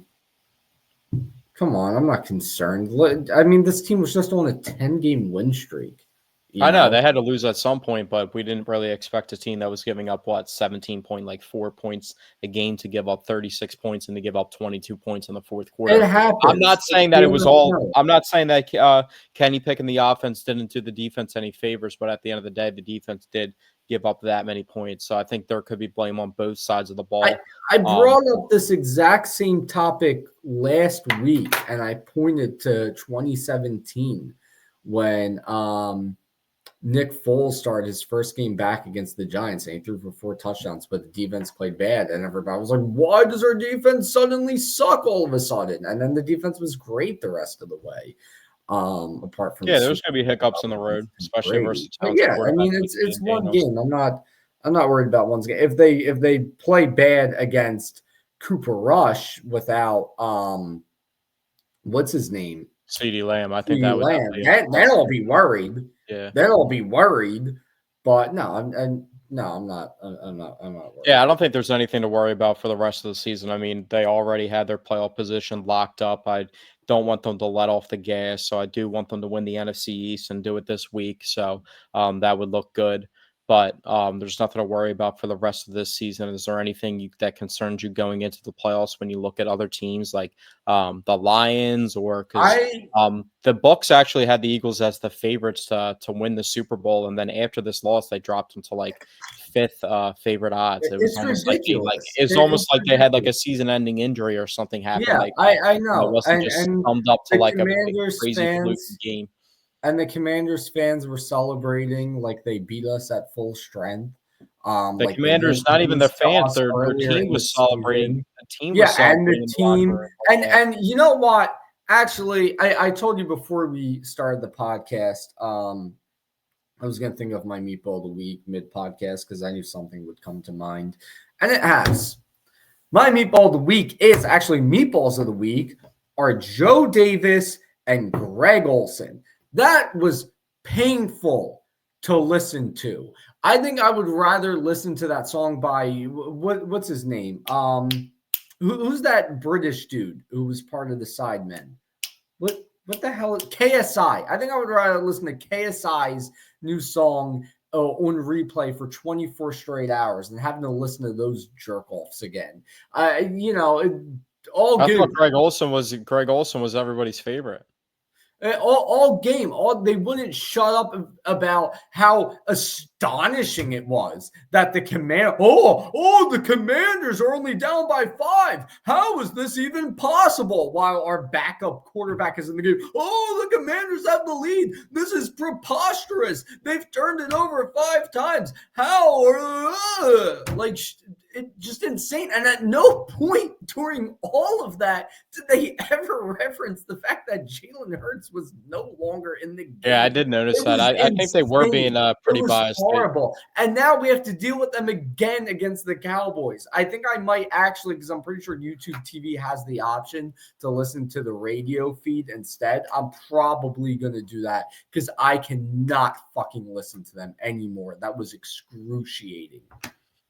on. Come on. I'm not concerned. I mean, this team was just on a 10-game win streak, you I know know? they had to lose at some point, but we didn't really expect a team that was giving up 4 points a game to give up 36 points and to give up 22 points in the fourth It quarter. I'm happens. not It's saying that it the was all. NFL. I'm not saying that Kenny Pickett and the offense didn't do the defense any favors, but at the end of the day, the defense did give up that many points. So I think there could be blame on both sides of the I, ball. I Um, brought up this exact same topic last week, and I pointed to 2017 when Nick Foles started his first game back against the Giants, and he threw for 4 touchdowns, but the defense played bad. And everybody was like, why does our defense suddenly suck all of a sudden? And then the defense was great the rest of the way, apart from the yeah, there's Super going to be hiccups in the Bowl against road, Tom especially Brady. versus But talented yeah, I quarterback mean, like it's one Daniels. game. I'm not worried about one game. If they play bad against Cooper Rush without what's his name? CeeDee Lamb, I think that CeeDee would Lamb, definitely then I'll be worried. yeah. Then I'll be worried. But no, I'm not. I'm not Yeah, worried. I don't think there's anything to worry about for the rest of the season. I mean, they already had their playoff position locked up. I don't want them to let off the gas, so I do want them to win the NFC East and do it this week. So that would look good. But there's nothing to worry about for the rest of this season. Is there anything that concerns you going into the playoffs when you look at other teams like the Lions, or because I the Bucks actually had the Eagles as the favorites to win the Super Bowl, and then after this loss, they dropped them to like fifth favorite odds. It was it's almost like ridiculous. it's It's almost like they had like a ridiculous. season-ending injury or something happen. Yeah, Like I and it know. wasn't just And summed up to the like a big Commanders crazy fluky fans game. and the Commanders fans were celebrating like they beat us at full strength. The Like they Commanders, didn't not even their lose to fans, us their earlier team in the was celebrating. season. The team was Yeah, and the celebrating in the locker team room like that. and you know what? Actually, I told you before we started the podcast. I was gonna think of my meatball of the week mid podcast because I knew something would come to mind, and it has. My meatball of the week is actually meatballs of the week are Joe Davis and Greg Olson. That was painful to listen to. I think I would rather listen to that song by what's his name? Who's that British dude who was part of the Sidemen? What the hell? KSI. I think I would rather listen to KSI's new song on replay for 24 straight hours than having to listen to those jerk offs again. All I good. thought Greg Olson was everybody's favorite. All game, they wouldn't shut up about how astonishing it was that the the Commanders are only down by 5. How is this even possible? While our backup quarterback is in the game. Oh, the Commanders have the lead. This is preposterous. They've turned it over 5 times. How? It just insane. And at no point during all of that did they ever reference the fact that Jalen Hurts was no longer in the Yeah, I game. did notice It that. was I think they were being insane. It pretty was biased. horrible. And now we have to deal with them again against the Cowboys. I think I might actually, because I'm pretty sure YouTube TV has the option to listen to the radio feed instead. I'm probably going to do that because I cannot fucking listen to them anymore. That was excruciating.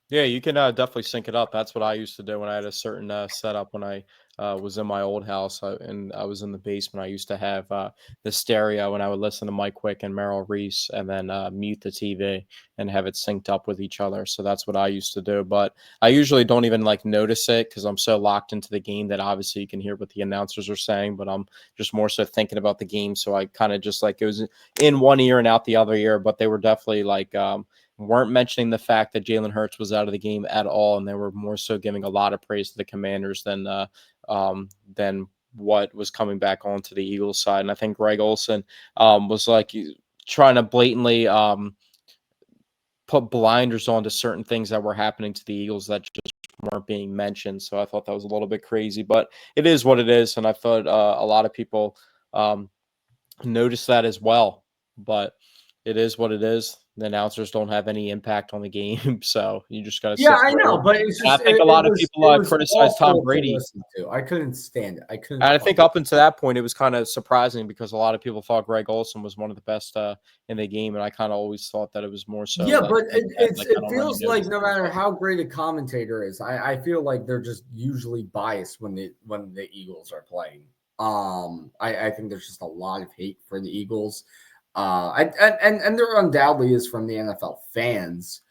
Yeah, you can definitely sync it up. That's what I used to do when I had a certain setup when I was in my old house and I was in the basement. I used to have the stereo and I would listen to Mike Quick and Merrill Reese and then mute the TV and have it synced up with each other. So that's what I used to do. But I usually don't even like notice it because I'm so locked into the game that obviously you can hear what the announcers are saying, but I'm just more so thinking about the game. So I kind of just like it was in one ear and out the other ear, but they were definitely like weren't mentioning the fact that Jalen Hurts was out of the game at all, and they were more so giving a lot of praise to the Commanders than what was coming back onto the Eagles side. And I think Greg Olson was like trying to blatantly put blinders onto certain things that were happening to the Eagles that just weren't being mentioned. So I thought that was a little bit crazy, but it is what it is. And I thought a lot of people noticed that as well. But it is what it is. The announcers don't have any impact on the game, so you just got to Yeah, sit I through know, it. but it's And I just think a lot of it people was criticized Tom awful to Brady. listen to. I couldn't stand it. I couldn't. And I think up until that point, it was kind of surprising because a lot of people thought Greg Olson was one of the best in the game, and I kind of always thought that it was more so Yeah, but like I it don't really feels like notice no him, matter so. how great a commentator is, I feel like they're just usually biased when the Eagles are playing. I think there's just a lot of hate for the Eagles. And there undoubtedly is from the NFL fans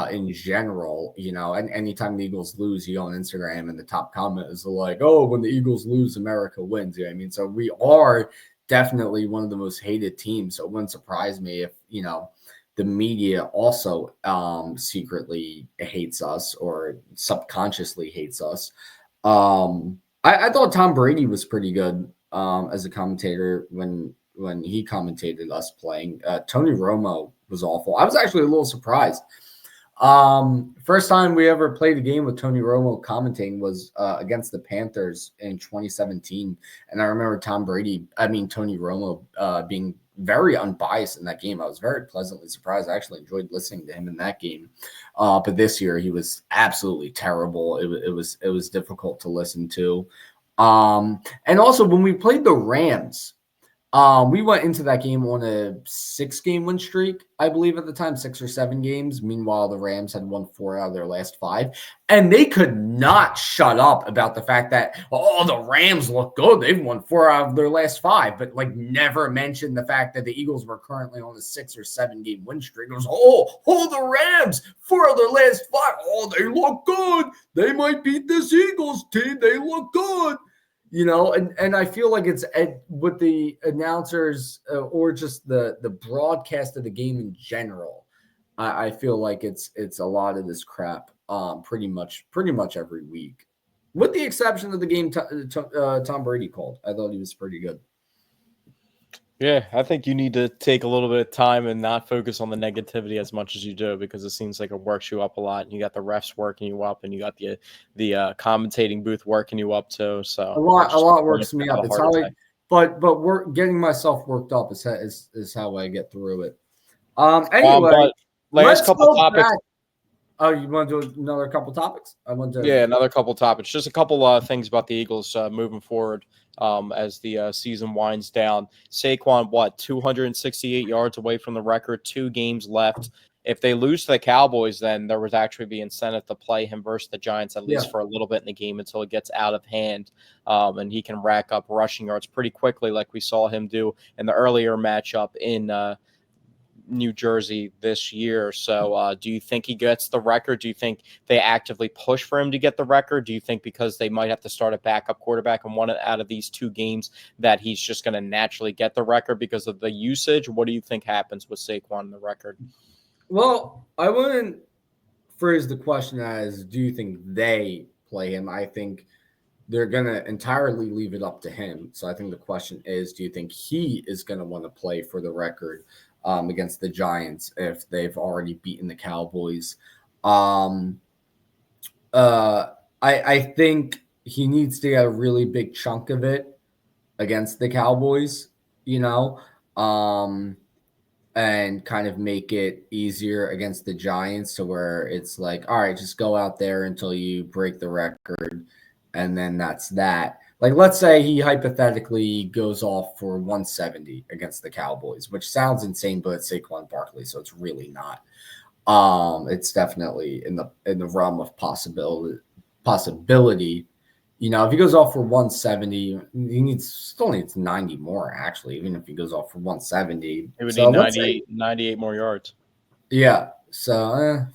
in general, and anytime the Eagles lose, you go on Instagram and the top comment is like, oh, when the Eagles lose, America wins. You know what I mean? So we are definitely one of the most hated teams. So it wouldn't surprise me if, the media also secretly hates us or subconsciously hates us. I thought Tom Brady was pretty good as a commentator when he commentated us playing. Tony Romo was awful. I was actually a little surprised. First time we ever played a game with Tony Romo commentating was against the Panthers in 2017. And I remember Tony Romo being very unbiased in that game. I was very pleasantly surprised. I actually enjoyed listening to him in that game. But this year he was absolutely terrible. It was difficult to listen to. And also when we played the Rams, we went into that game on a 6-game win streak, I believe at the time, 6 or 7 games. Meanwhile, the Rams had won 4 out of their last 5. And they could not shut up about the fact that, oh, the Rams look good. They've won 4 out of their last 5, but never mentioned the fact that the Eagles were currently on a 6 or 7-game win streak. It was, the Rams, 4 of their last 5. Oh, they look good. They might beat this Eagles team. They look good. And I feel like it's with the announcers or just the broadcast of the game in general. I feel like it's a lot of this crap pretty much every week, with the exception of the game Tom Brady called. I thought he was pretty good. Yeah, I think you need to take a little bit of time and not focus on the negativity as much as you do, because it seems like it works you up a lot. And you got the refs working you up, and you got the commentating booth working you up too. So a lot works me up. It's how but getting myself worked up is how I get through it. Anyway, but last couple topics. Back. Oh, you want to do another couple topics? Another couple topics. Just a couple things about the Eagles moving forward as the season winds down. Saquon, 268 yards away from the record, 2 games left. If they lose to the Cowboys, then there would actually be incentive to play him versus the Giants, at least for a little bit in the game until it gets out of hand, and he can rack up rushing yards pretty quickly like we saw him do in the earlier matchup in New Jersey this year. So do you think he gets the record? Do you think they actively push for him to get the record? Do you think because they might have to start a backup quarterback in one out of these 2 games that he's just going to naturally get the record because of the usage? What do you think happens with Saquon in the record? Well, I wouldn't phrase the question as, do you think they play him? I think they're going to entirely leave it up to him. So I think the question is, do you think he is going to want to play for the record against the Giants if they've already beaten the Cowboys? I think he needs to get a really big chunk of it against the Cowboys, and kind of make it easier against the Giants to where it's like, all right, just go out there until you break the record, and then that's that. Let's say he hypothetically goes off for 170 against the Cowboys, which sounds insane, but it's Saquon Barkley, so it's really not. It's definitely in the realm of possibility. If he goes off for 170, he still needs 90 more, actually, even if he goes off for 170. It would need 98 more yards. Yeah. So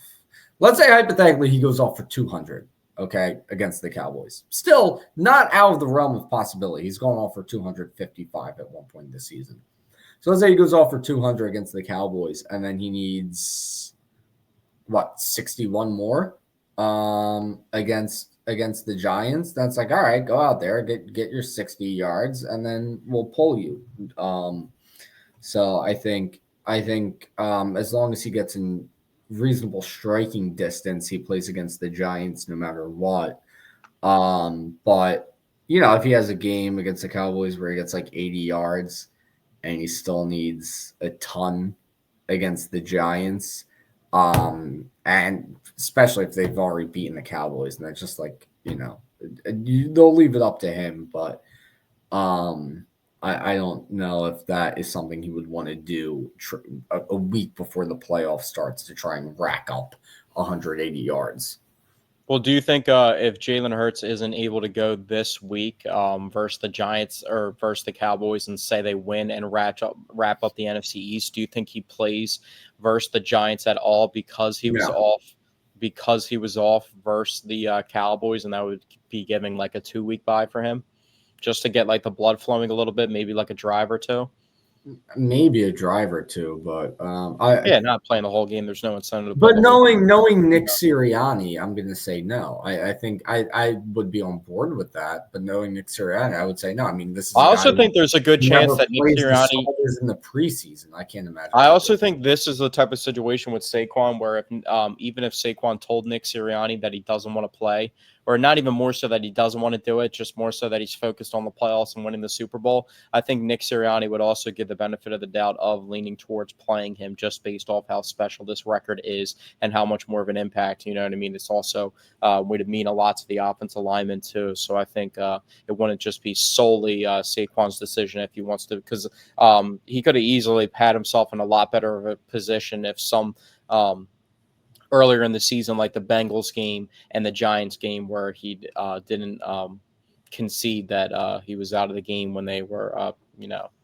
let's say hypothetically he goes off for 200, okay, against the Cowboys. Still not out of the realm of possibility. He's going off for 255 at one point this season. So let's say he goes off for 200 against the Cowboys, and then he needs 61 more against the Giants. That's like, all right, go out there, get your 60 yards, and then we'll pull you. So I think as long as he gets in reasonable striking distance, he plays against the Giants no matter what. But if he has a game against the Cowboys where he gets like 80 yards and he still needs a ton against the Giants, and especially if they've already beaten the Cowboys, and that's just like, they'll leave it up to him. But I don't know if that is something he would want to do a week before the playoff starts to try and rack up 180 yards. Well, do you think if Jalen Hurts isn't able to go this week versus the Giants or versus the Cowboys and say they win and wrap up the NFC East, do you think he plays versus the Giants at all because he was No. off? Because he was off versus the Cowboys, and that would be giving like a 2-week bye for him, just to get like the blood flowing a little bit, maybe like a drive or two. Maybe a drive or two, but Yeah, not playing the whole game. There's no incentive to play but the whole knowing Nick game. Sirianni, I'm going to say no. I think I would be on board with that, but knowing Nick Sirianni, I would say no. I mean, this is I a guy also who think there's a good chance never that Nick plays the Sirianni. starters in the preseason. I can't imagine. I also think this is the type of situation with Saquon where if even if Saquon told Nick Sirianni that he doesn't want to play, or not even more so that he doesn't want to do it, just more so that he's focused on the playoffs and winning the Super Bowl, I think Nick Sirianni would also give the benefit of the doubt of leaning towards playing him just based off how special this record is and how much more of an impact, you know what I mean? It's also would mean a lot to the offensive lineman too. So I think it wouldn't just be solely Saquon's decision if he wants to, because he could have easily had himself in a lot better of a position if some earlier in the season, like the Bengals game and the Giants game, where he didn't concede that he was out of the game when they were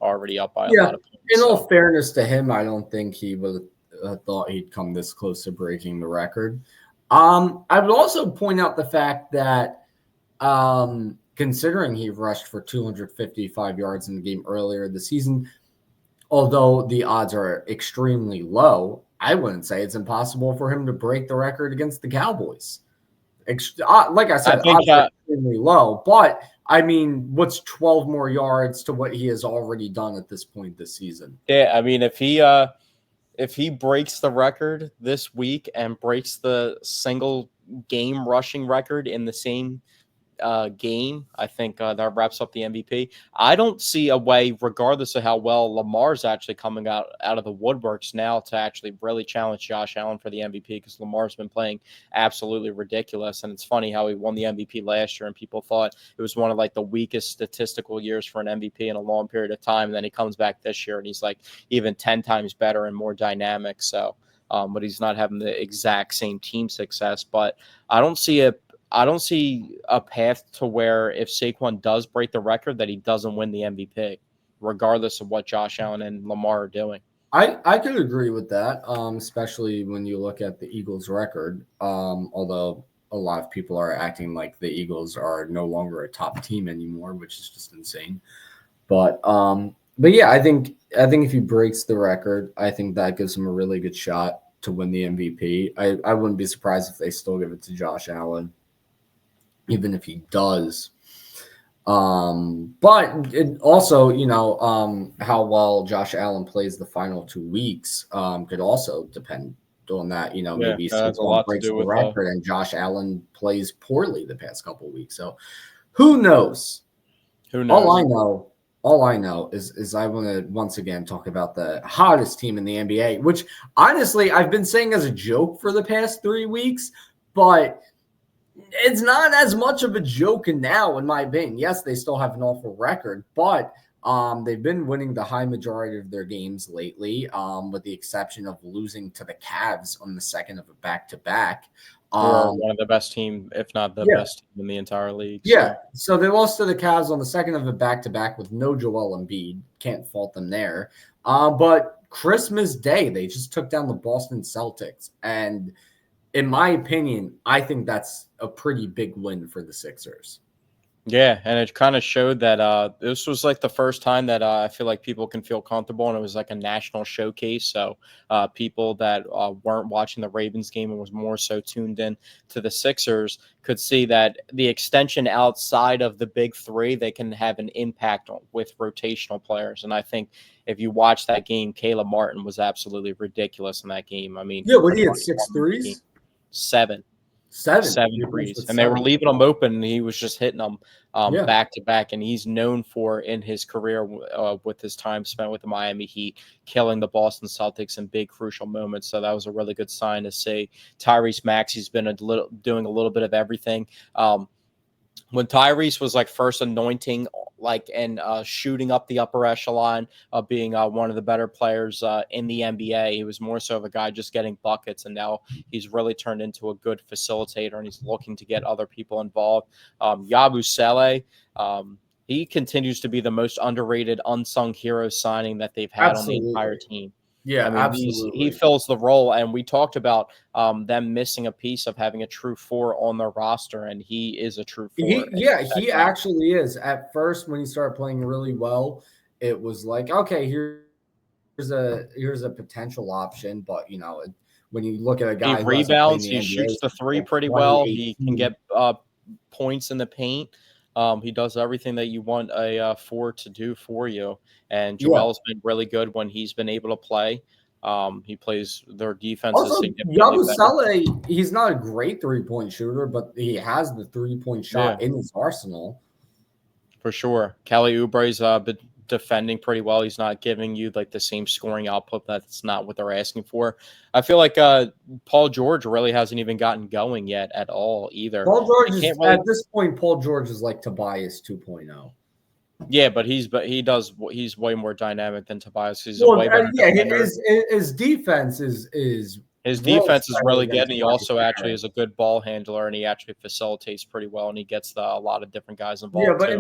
already up by a Yeah. lot of points. In So. all fairness to him, I don't think he would have thought he'd come this close to breaking the record. I would also point out the fact that considering he rushed for 255 yards in the game earlier this season, although the odds are extremely low, I wouldn't say it's impossible for him to break the record against the Cowboys. Like I I said, think odds are extremely low, but I mean, what's 12 more yards to what he has already done at this point this season? yeah, I mean, if he breaks the record this week and breaks the single game rushing record in the same game, I think that wraps up the MVP. I don't see a way, regardless of how well Lamar's actually coming out of the woodworks now, to actually really challenge Josh Allen for the MVP, because Lamar's been playing absolutely ridiculous. And it's funny how he won the MVP last year and people thought it was one of like the weakest statistical years for an MVP in a long period of time. And then he comes back this year and he's like even 10 times better and more dynamic. So, but he's not having the exact same team success. But I don't see a path to where if Saquon does break the record that he doesn't win the MVP, regardless of what Josh Allen and Lamar are doing. I could agree with that, especially when you look at the Eagles' record. Although a lot of people are acting like the Eagles are no longer a top team anymore, which is just insane. But yeah, I think if he breaks the record, I think that gives him a really good shot to win the MVP. I wouldn't be surprised if they still give it to Josh Allen, even if he does. But it also, how well Josh Allen plays the final 2 weeks could also depend on that. Yeah, Maybe that has a Saquon lot to breaks do the with record and Josh Allen plays poorly the past couple of weeks. So who knows? who knows. All I know is I want to once again talk about the hottest team in the NBA, which honestly I've been saying as a joke for the past 3 weeks, but it's not as much of a joke now, in my opinion. Yes, they still have an awful record, but they've been winning the high majority of their games lately, with the exception of losing to the Cavs on the second of a back-to-back. Who are one of the best team, if not the Yeah. best team in the entire league. Yeah, So. so they lost to the Cavs on the second of a back-to-back with no Joel Embiid. Can't fault them there. But Christmas Day, they just took down the Boston Celtics. And in my opinion, I think that's a pretty big win for the Sixers. Yeah, and it kind of showed that this was like the first time that I feel like people can feel comfortable, and it was like a national showcase. So people that weren't watching the Ravens game and was more so tuned in to the Sixers could see that the extension outside of the big three, they can have an impact with rotational players. And I think if you watch that game, Caleb Martin was absolutely ridiculous in that game. I mean, Yeah, he what put he had 21 six in the game, threes, seven. seven. Seven He finished threes, with and they were seven. leaving him open, and he was just hitting them Yeah, back to back. And he's known for in his career with his time spent with the Miami Heat, killing the Boston Celtics in big crucial moments. So that was a really good sign to see. Tyrese Maxey's been doing a little bit of everything. When Tyrese was like first anointing, like and shooting up the upper echelon of being one of the better players in the NBA, he was more so of a guy just getting buckets, and now he's really turned into a good facilitator, and he's looking to get other people involved. Yabusele, he continues to be the most underrated, unsung hero signing that they've had on the entire absolutely. team. I Yeah, mean, he absolutely. fills the role, and we talked about them missing a piece of having a true four on their roster, and he is a true four. That He guy. actually is. At first, when he started playing really well, it was like, okay, here's a potential option, but when you look at a He guy who hasn't played in rebounds. the He NBA shoots the since three like pretty well. He can 2018. get points in the paint. He does everything that you want a four to do for you. And Yeah. Joel's been really good when he's been able to play. He plays their defense is Also, significantly better. Yabusele, he's not a great 3-point shooter, but he has the 3-point Yeah. shot in his arsenal. For sure. Kelly Oubre's been defending pretty well. He's not giving you like the same scoring output. That's not what they're asking for. I feel like Paul George really hasn't even gotten going yet at all either. Paul George They is can't at really. this point. Paul George is like Tobias 2.0. Yeah, he's way more dynamic than Tobias. He's a Well, way better yeah, defender. his defense is His worlds defense is better really good, than and he Tobias also actually Harris. is a good ball handler, and he actually facilitates pretty well, and he gets a lot of different guys Yeah, involved but too.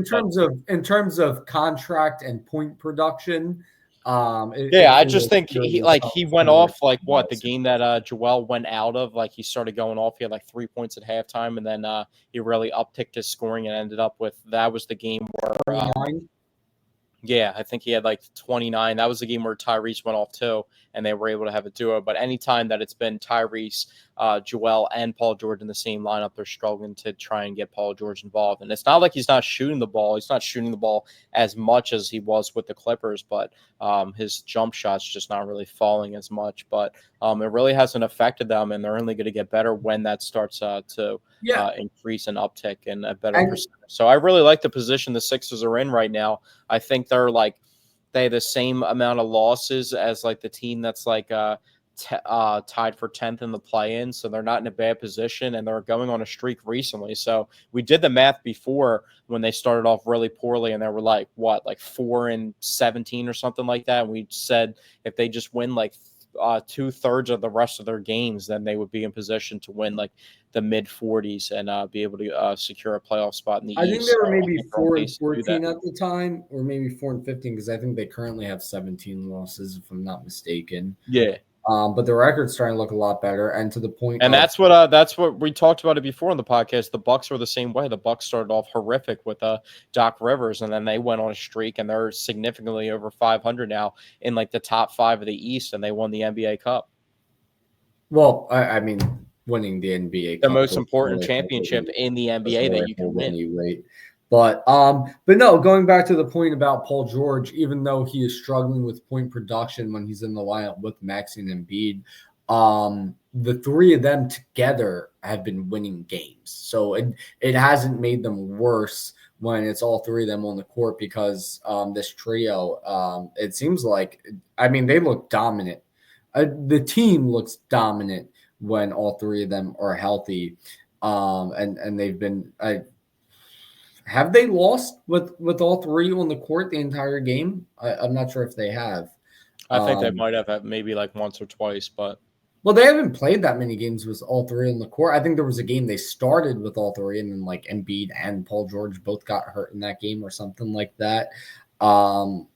But in terms of contract and point production, yeah, it I just feels think very he went similar to off like what the Tobias game that Harris. Joel went out of, like he started going off. He had like 3 points at halftime, and then he really upticked his scoring and ended up with that was the game where 29. yeah, I think he had like 29. That was the game where Tyrese went off too, and they were able to have a duo. But anytime that it's been Tyrese, Joel, and Paul George in the same lineup, they're struggling to try and get Paul George involved. And it's not like he's not shooting the ball. He's not shooting the ball as much as he was with the Clippers, but his jump shot's just not really falling as much. But it really hasn't affected them, and they're only going to get better when that starts to Yeah, increase and uptick and a better and percentage. So I really like the position the Sixers are in right now. I think they have the same amount of losses as like the team that's like tied for 10th in the play-in, so they're not in a bad position, and they're going on a streak recently. So we did the math before when they started off really poorly, and they were like 4-17 or something like that. And we said if they just win like 2/3 of the rest of their games, then they would be in position to win like the mid 40s and be able to secure a playoff spot in the I think East. they were So I maybe think they're on four and pace to do that. fourteen at the time, or maybe 4-15, because I think they currently have 17 losses, if I'm not mistaken. Yeah. But the record's starting to look a lot better, and to the point And of that's what we talked about it before on the podcast. The Bucks were the same way. The Bucks started off horrific with Doc Rivers, and then they went on a streak, and they're significantly over 500 now in like the top 5 of the East, and they won the NBA Cup, well, I mean, winning the NBA the Cup most important championship in the was NBA where that I you can hold win. any weight. But no, going back to the point about Paul George, even though he is struggling with point production when he's in the lineup with Maxey and Embiid, the three of them together have been winning games. So it hasn't made them worse when it's all three of them on the court because this trio, it seems like, I mean, they look dominant. The team looks dominant when all three of them are healthy. And they've been have they lost with all three on the court the entire game? I'm not sure if they have. I think they Um, might have maybe like once or twice, but well, they haven't played that many games with all three on the court. I think there was a game they started with all three, and then like Embiid and Paul George both got hurt in that game or something like that. Um,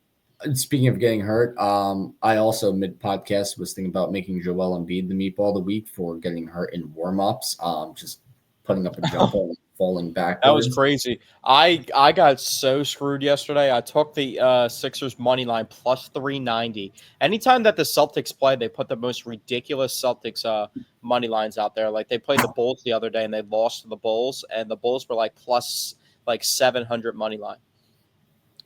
Speaking of getting hurt, I also mid podcast was thinking about making Joel Embiid the meatball of the week for getting hurt in warm ups. Just putting up a jumper falling That was backwards. crazy. I got so screwed yesterday. I took the Sixers money line plus 390. Anytime that the Celtics play, they put the most ridiculous Celtics money lines out there. Like they played the Bulls the other day and they lost to the Bulls, and the Bulls were like plus like 700 money line.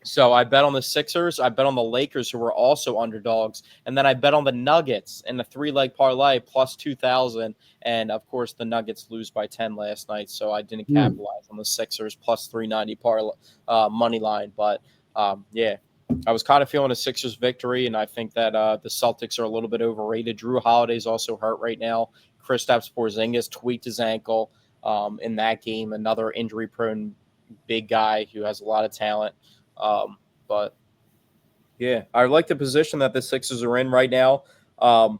So I bet on the Sixers. I bet on the Lakers, who were also underdogs, and then I bet on the Nuggets in the 3-leg parlay plus 2,000. And of course, the Nuggets lose by 10 last night, so I didn't Hmm. capitalize on the Sixers plus 390 parlay money line. But yeah, I was kind of feeling a Sixers victory, and I think that the Celtics are a little bit overrated. Drew Holiday's also hurt right now. Kristaps Porzingis tweaked his ankle in that game. Another injury-prone big guy who has a lot of talent. But yeah, I like the position that the Sixers are in right now. And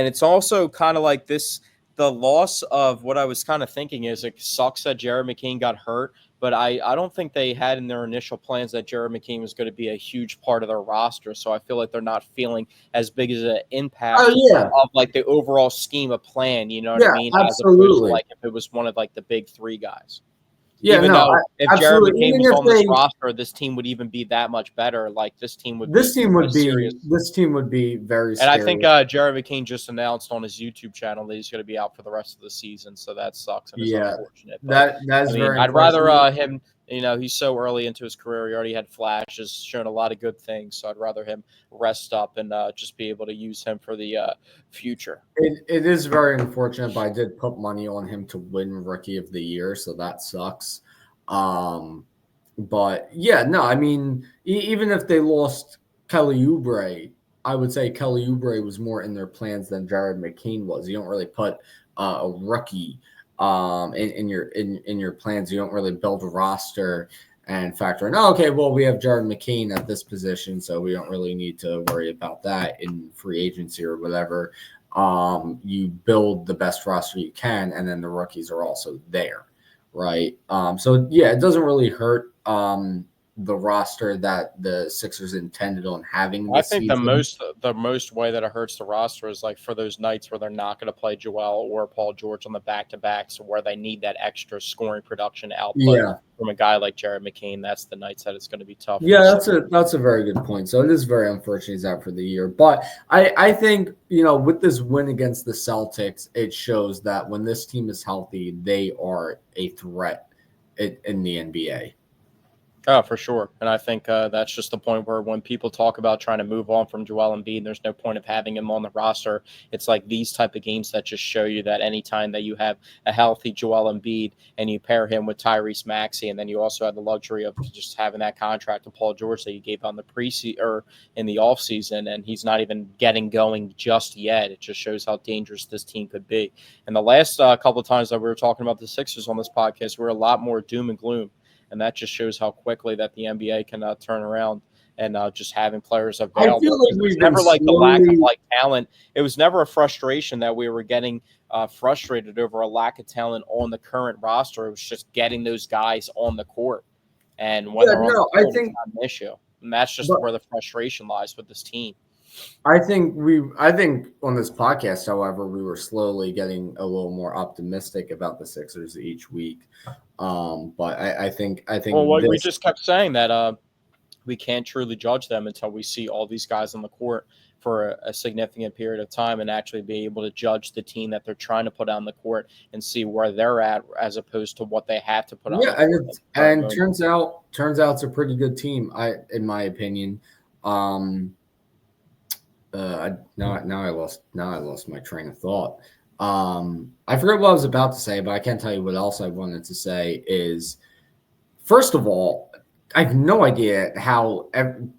it's also kind of like this the loss of what I was kind of thinking is it sucks that Jared McCain got hurt, but I don't think they had in their initial plans that Jared McCain was going to be a huge part of their roster. So I feel like they're not feeling as big as an Oh impact yeah, of like the overall scheme of plan, you know what I yeah, mean? As opposed to absolutely. like if it was one of like the big three guys. Yeah, Even no, though if Jared absolutely. McCain Even was if on this they roster, this team would even be that much better. Like this team would be a serious. this team would be very And I think scary. Jared McCain just announced on his YouTube channel that he's going to be out for the rest of the season. So that sucks and is Yeah, unfortunate. But that I is mean, very I'd rather unfortunate. him. You know, he's so early into his career. He already had flashes, shown a lot of good things. So I'd rather him rest up and just be able to use him for the future. It is very unfortunate, but I did put money on him to win Rookie of the Year, so that sucks. Um, but yeah, no, I mean, even if they lost Kelly Oubre, I would say Kelly Oubre was more in their plans than Jared McCain was. You don't really put a rookie in your plans. You don't really build a roster and factor in. Oh, okay, well, we have Jared McCain at this position, so we don't really need to worry about that in free agency or whatever. You build the best roster you can, and then the rookies are also there, right? So yeah, it doesn't really hurt the roster that the Sixers intended on having I this think season. the most way that it hurts the roster is like for those nights where they're not going to play Joel or Paul George on the back to backs, where they need that extra scoring production output Yeah, from a guy like Jared McCain. That's the nights that it's going to be tough for yeah, the Sixers. that's a very good point. So it is very unfortunate he's out for the year, but I think with this win against the Celtics, it shows that when this team is healthy, they are a threat in the NBA. Oh, for sure. And I think that's just the point where when people talk about trying to move on from Joel Embiid, there's no point of having him on the roster. It's like these type of games that just show you that anytime that you have a healthy Joel Embiid and you pair him with Tyrese Maxey, and then you also have the luxury of just having that contract to Paul George that you gave on the preseason or in the offseason, and he's not even getting going just yet. It just shows how dangerous this team could be. And the last couple of times that we were talking about the Sixers on this podcast, we were a lot more doom and gloom. And that just shows how quickly that the NBA can turn around and just having players I feel available. like It was we've been never like the lack of slowly. like talent. It was never a frustration that we were getting frustrated over a lack of talent on the current roster. It was just getting those guys on the court. And when Yeah, they're on the no, I court, it's think, not an issue. And that's just but where the frustration lies with this team. I think on this podcast, however, we were slowly getting a little more optimistic about the Sixers each week. But I Well, think we this. just kept saying that we can't truly judge them until we see all these guys on the court for a significant period of time and actually be able to judge the team that they're trying to put on the court and see where they're at as opposed to what they have to put on Yeah, the court at the current moment. turns out it's a pretty good team. In my opinion. Um, now I lost my train of thought. I forget what I was about to say, but I can't tell you what else I wanted to say. Is first of all, I have no idea how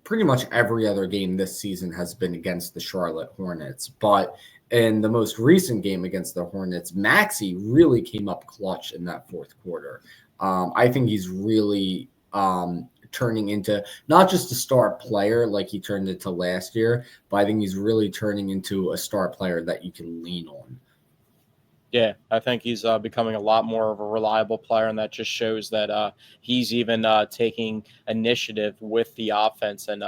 pretty much every other game this season has been against the Charlotte Hornets, but in the most recent game against the Hornets, Maxey really came up clutch in that fourth quarter. I think he's really turning into not just a star player like he turned into last year, but I think he's really turning into a star player that you can lean on. Yeah, I think he's becoming a lot more of a reliable player, and that just shows that he's even taking initiative with the offense and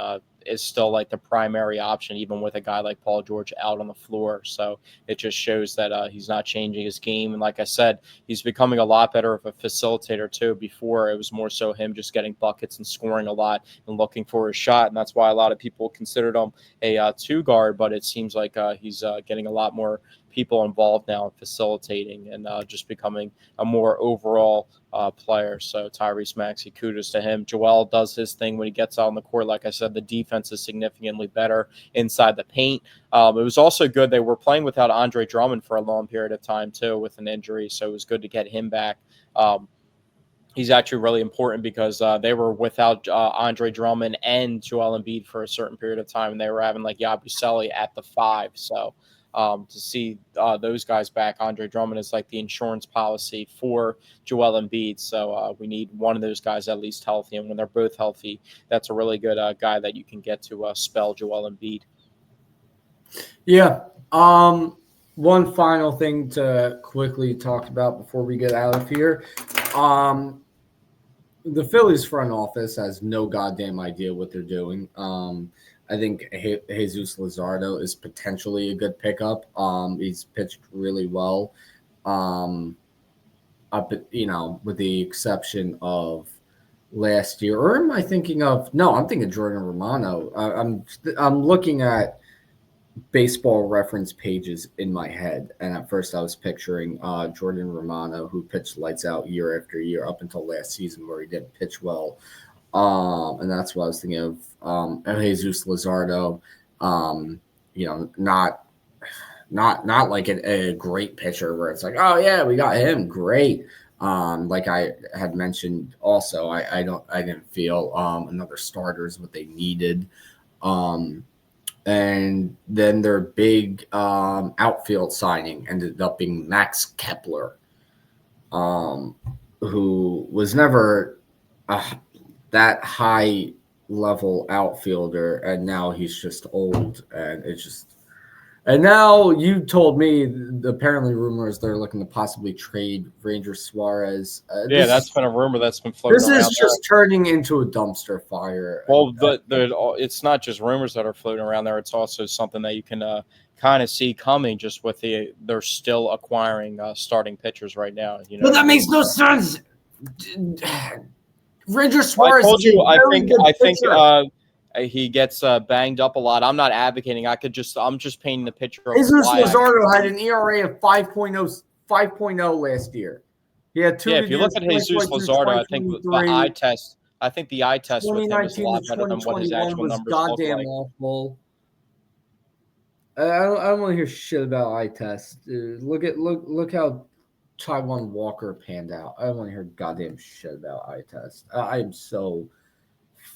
is still like the primary option, even with a guy like Paul George out on the floor. So it just shows that he's not changing his game. And like I said, he's becoming a lot better of a facilitator too. Before it was more so him just getting buckets and scoring a lot and looking for his shot. And that's why a lot of people considered him a two guard, but it seems like he's getting a lot more people involved now in facilitating and just becoming a more overall player. So Tyrese Maxey, kudos to him. Joel does his thing when he gets out on the court. Like I said, the defense is significantly better inside the paint. It was also good. They were playing without Andre Drummond for a long period of time too with an injury, so it was good to get him back. He's actually really important because they were without Andre Drummond and Joel Embiid for a certain period of time, and they were having like Yabusele at the 5. So to see those guys back, Andre Drummond is like the insurance policy for Joel Embiid. So we need one of those guys at least healthy, and when they're both healthy, that's a really good guy that you can get to spell Joel Embiid. Yeah. One final thing to quickly talk about before we get out of here. The Phillies front office has no goddamn idea what they're doing. I think Jesus Luzardo is potentially a good pickup. He's pitched really well. With the exception of last year. Or am I thinking of? No, I'm thinking Jordan Romano. I'm looking at baseball reference pages in my head, and at first I was picturing Jordan Romano, who pitched lights out year after year up until last season, where he didn't pitch well, and that's what I was thinking of. Jesus Luzardo, not like a great pitcher where it's like, oh yeah, we got him, great. Like I had mentioned, also I didn't feel another starter is what they needed. And then their big outfield signing ended up being Max Kepler, who was never that high level outfielder, and now he's just old, and it's just. And now you told me apparently rumors they're looking to possibly trade Ranger Suarez. Yeah, that's been a rumor that's been floating around. This is just turning into a dumpster fire. Well, it's not just rumors that are floating around there. It's also something that you can kind of see coming just with they're still acquiring starting pitchers right now. But that makes no sense. Ranger Suarez. I told you, I think he gets banged up a lot. I'm not advocating. I'm just painting the picture of Jesus Luzardo had an ERA of 5.0 last year. He had 2. Yeah, if you look at Jesus Luzardo, I think the eye test with him is a lot better than what his actual numbers look like. Awful. I don't want to hear shit about eye test. Look how Taiwan Walker panned out. I don't want to hear goddamn shit about eye test. I'm so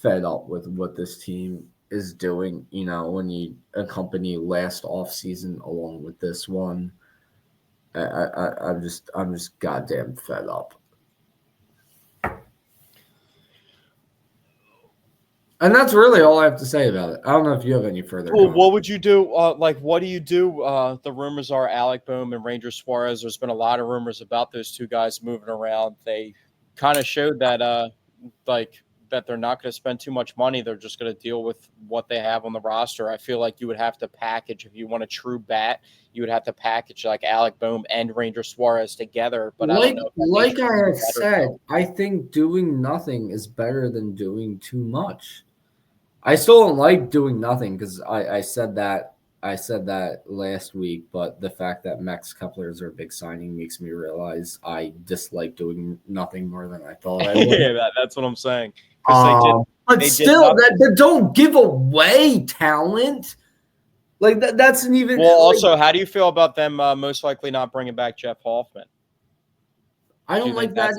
fed up with what this team is doing. When you accompany last offseason along with this one, I'm just goddamn fed up. And that's really all I have to say about it. I don't know if you have any further. Well, what would you do? What do you do? The rumors are Alec Bohm and Ranger Suarez. There's been a lot of rumors about those two guys moving around. They kind of showed that, that they're not going to spend too much money. They're just going to deal with what they have on the roster. I feel like you would have to package, if you want a true bat, you would have to package like Alec Bohm and Ranger Suarez together. But I don't know. Like I have said, I think doing nothing is better than doing too much. I still don't like doing nothing because I said that last week, but the fact that Max Kepler is our big signing makes me realize I dislike doing nothing more than I thought I would. Yeah, that's what I'm saying. But don't give away talent. Like that's an even. Well, also, how do you feel about them most likely not bringing back Jeff Hoffman? I don't like that.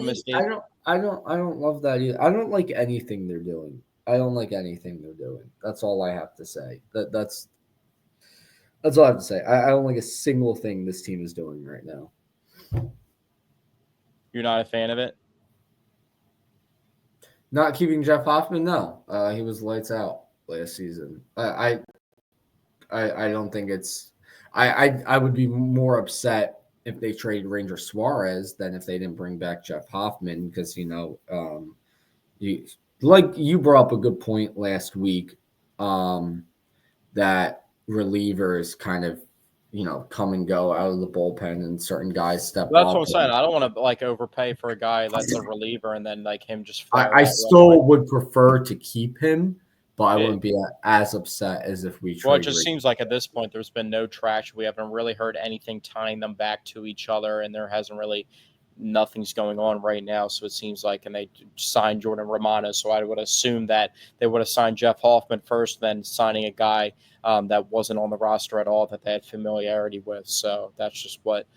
I don't love that either. I don't like anything they're doing. That's all I have to say. That's all I have to say. I don't like a single thing this team is doing right now. You're not a fan of it? Not keeping Jeff Hoffman? No. He was lights out last season. I don't think it's I would be more upset if they traded Ranger Suarez than if they didn't bring back Jeff Hoffman because you brought up a good point last week. that relievers kind of, come and go out of the bullpen and certain guys step That's what up. I'm saying. I don't want to like overpay for a guy that's a reliever and then like him just flare I out right away. still would prefer to keep him, but I Yeah. wouldn't be as upset as if we Well, it trade. just seems like at this point there's been no traction. We haven't really heard anything tying them back to each other, and there hasn't really nothing's going on right now. So it seems like, and they signed Jordan Romano, so I would assume that they would have signed Jeff Hoffman first, then signing a guy that wasn't on the roster at all that they had familiarity with. So that's just what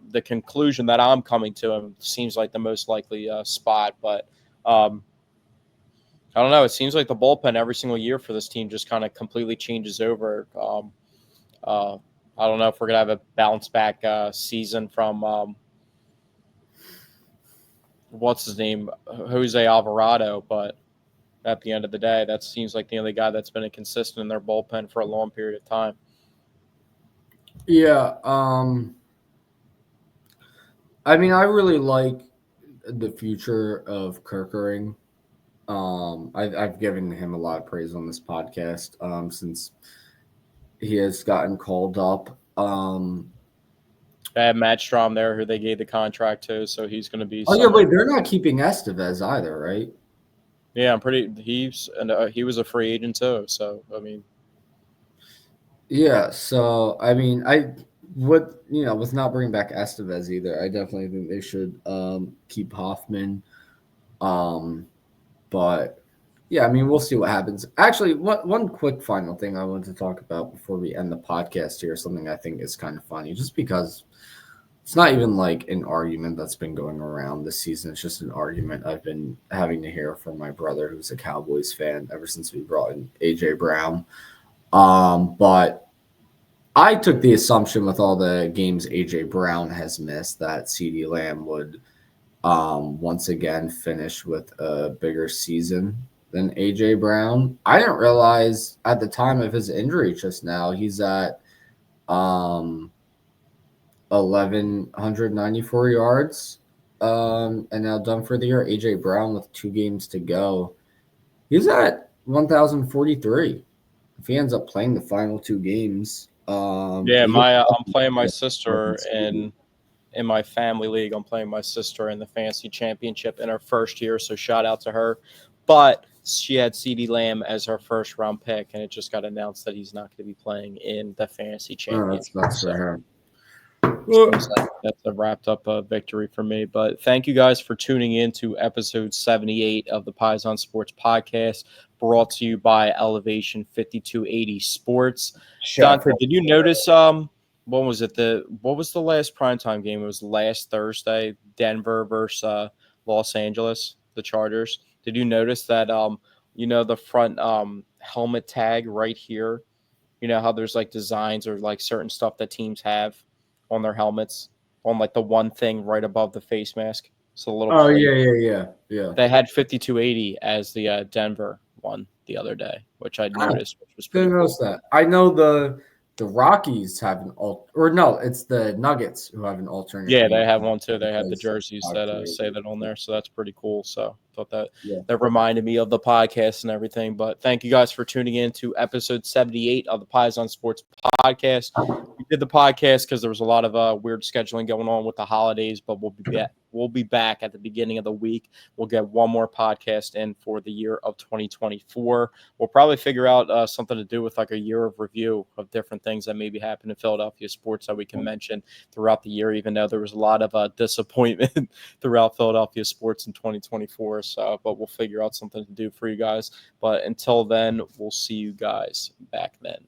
the conclusion that I'm coming to. And seems like the most likely spot, but. I don't know. It seems like the bullpen every single year for this team just kind of completely changes over. Uh, I don't know if we're gonna have a bounce back season from what's his name, Jose Alvarado, but at the end of the day, that seems like the only guy that's been consistent in their bullpen for a long period of time. Yeah. I mean, I really like the future of Kirkering. I've given him a lot of praise on this podcast since he has gotten called up. They have Matt Strom there, who they gave the contract to, so he's going to be Oh yeah, someone. wait, they're not keeping Estevez either, right? Yeah, I'm pretty. He was a free agent too, so I mean, Yeah. So I mean, I would with not bringing back Estevez either. I definitely think they should keep Hoffman. Um, but yeah, I mean, we'll see what happens. Actually, one quick final thing I wanted to talk about before we end the podcast here, something I think is kind of funny, just because it's not even like an argument that's been going around this season. It's just an argument I've been having to hear from my brother, who's a Cowboys fan, ever since we brought in AJ Brown. But I took the assumption with all the games AJ Brown has missed that CeeDee Lamb would once again finish with a bigger season than AJ Brown. I didn't realize at the time of his injury just now he's at um 1,194 yards and now done for the year. AJ Brown with 2 games to go. He's at 1,043. If he ends up playing the final 2 games, yeah, he I'm playing my sister in my family league. I'm playing my sister in the fantasy championship in her first year, so shout out to her. But she had CeeDee Lamb as her first round pick, and it just got announced that he's not going to be playing in the fantasy championship. that's for So him. seems like that's a wrapped up victory for me. But thank you guys for tuning in to episode 78 of the Paisan Sports podcast, brought to you by Elevation 5280 Sports. Dante, did you notice what was it? What was the last primetime game? It was last Thursday, Denver versus Los Angeles, the Chargers. Did you notice that the front helmet tag right here? You know how there's like designs or like certain stuff that teams have on their helmets on like the one thing right above the face mask. So a little Oh plate. yeah. They had 5280 as the Denver one the other day, which I noticed, which was pretty Didn't cool. notice that. I know the Rockies have an or no, it's the Nuggets who have an alternate. Yeah, they name have one too. They have the because jerseys that say that on there, so that's pretty cool. So thought yeah. that reminded me of the podcast and everything. But thank you guys for tuning in to episode 78 of the Paisan Sports podcast. We did the podcast because there was a lot of weird scheduling going on with the holidays, but we'll be back. We'll be back at the beginning of the week. We'll get one more podcast in for the year of 2024. We'll probably figure out something to do with like a year of review of different things that maybe happened in Philadelphia sports that we can mention throughout the year, even though there was a lot of disappointment throughout Philadelphia sports in 2024. So, but we'll figure out something to do for you guys. But until then, we'll see you guys back then.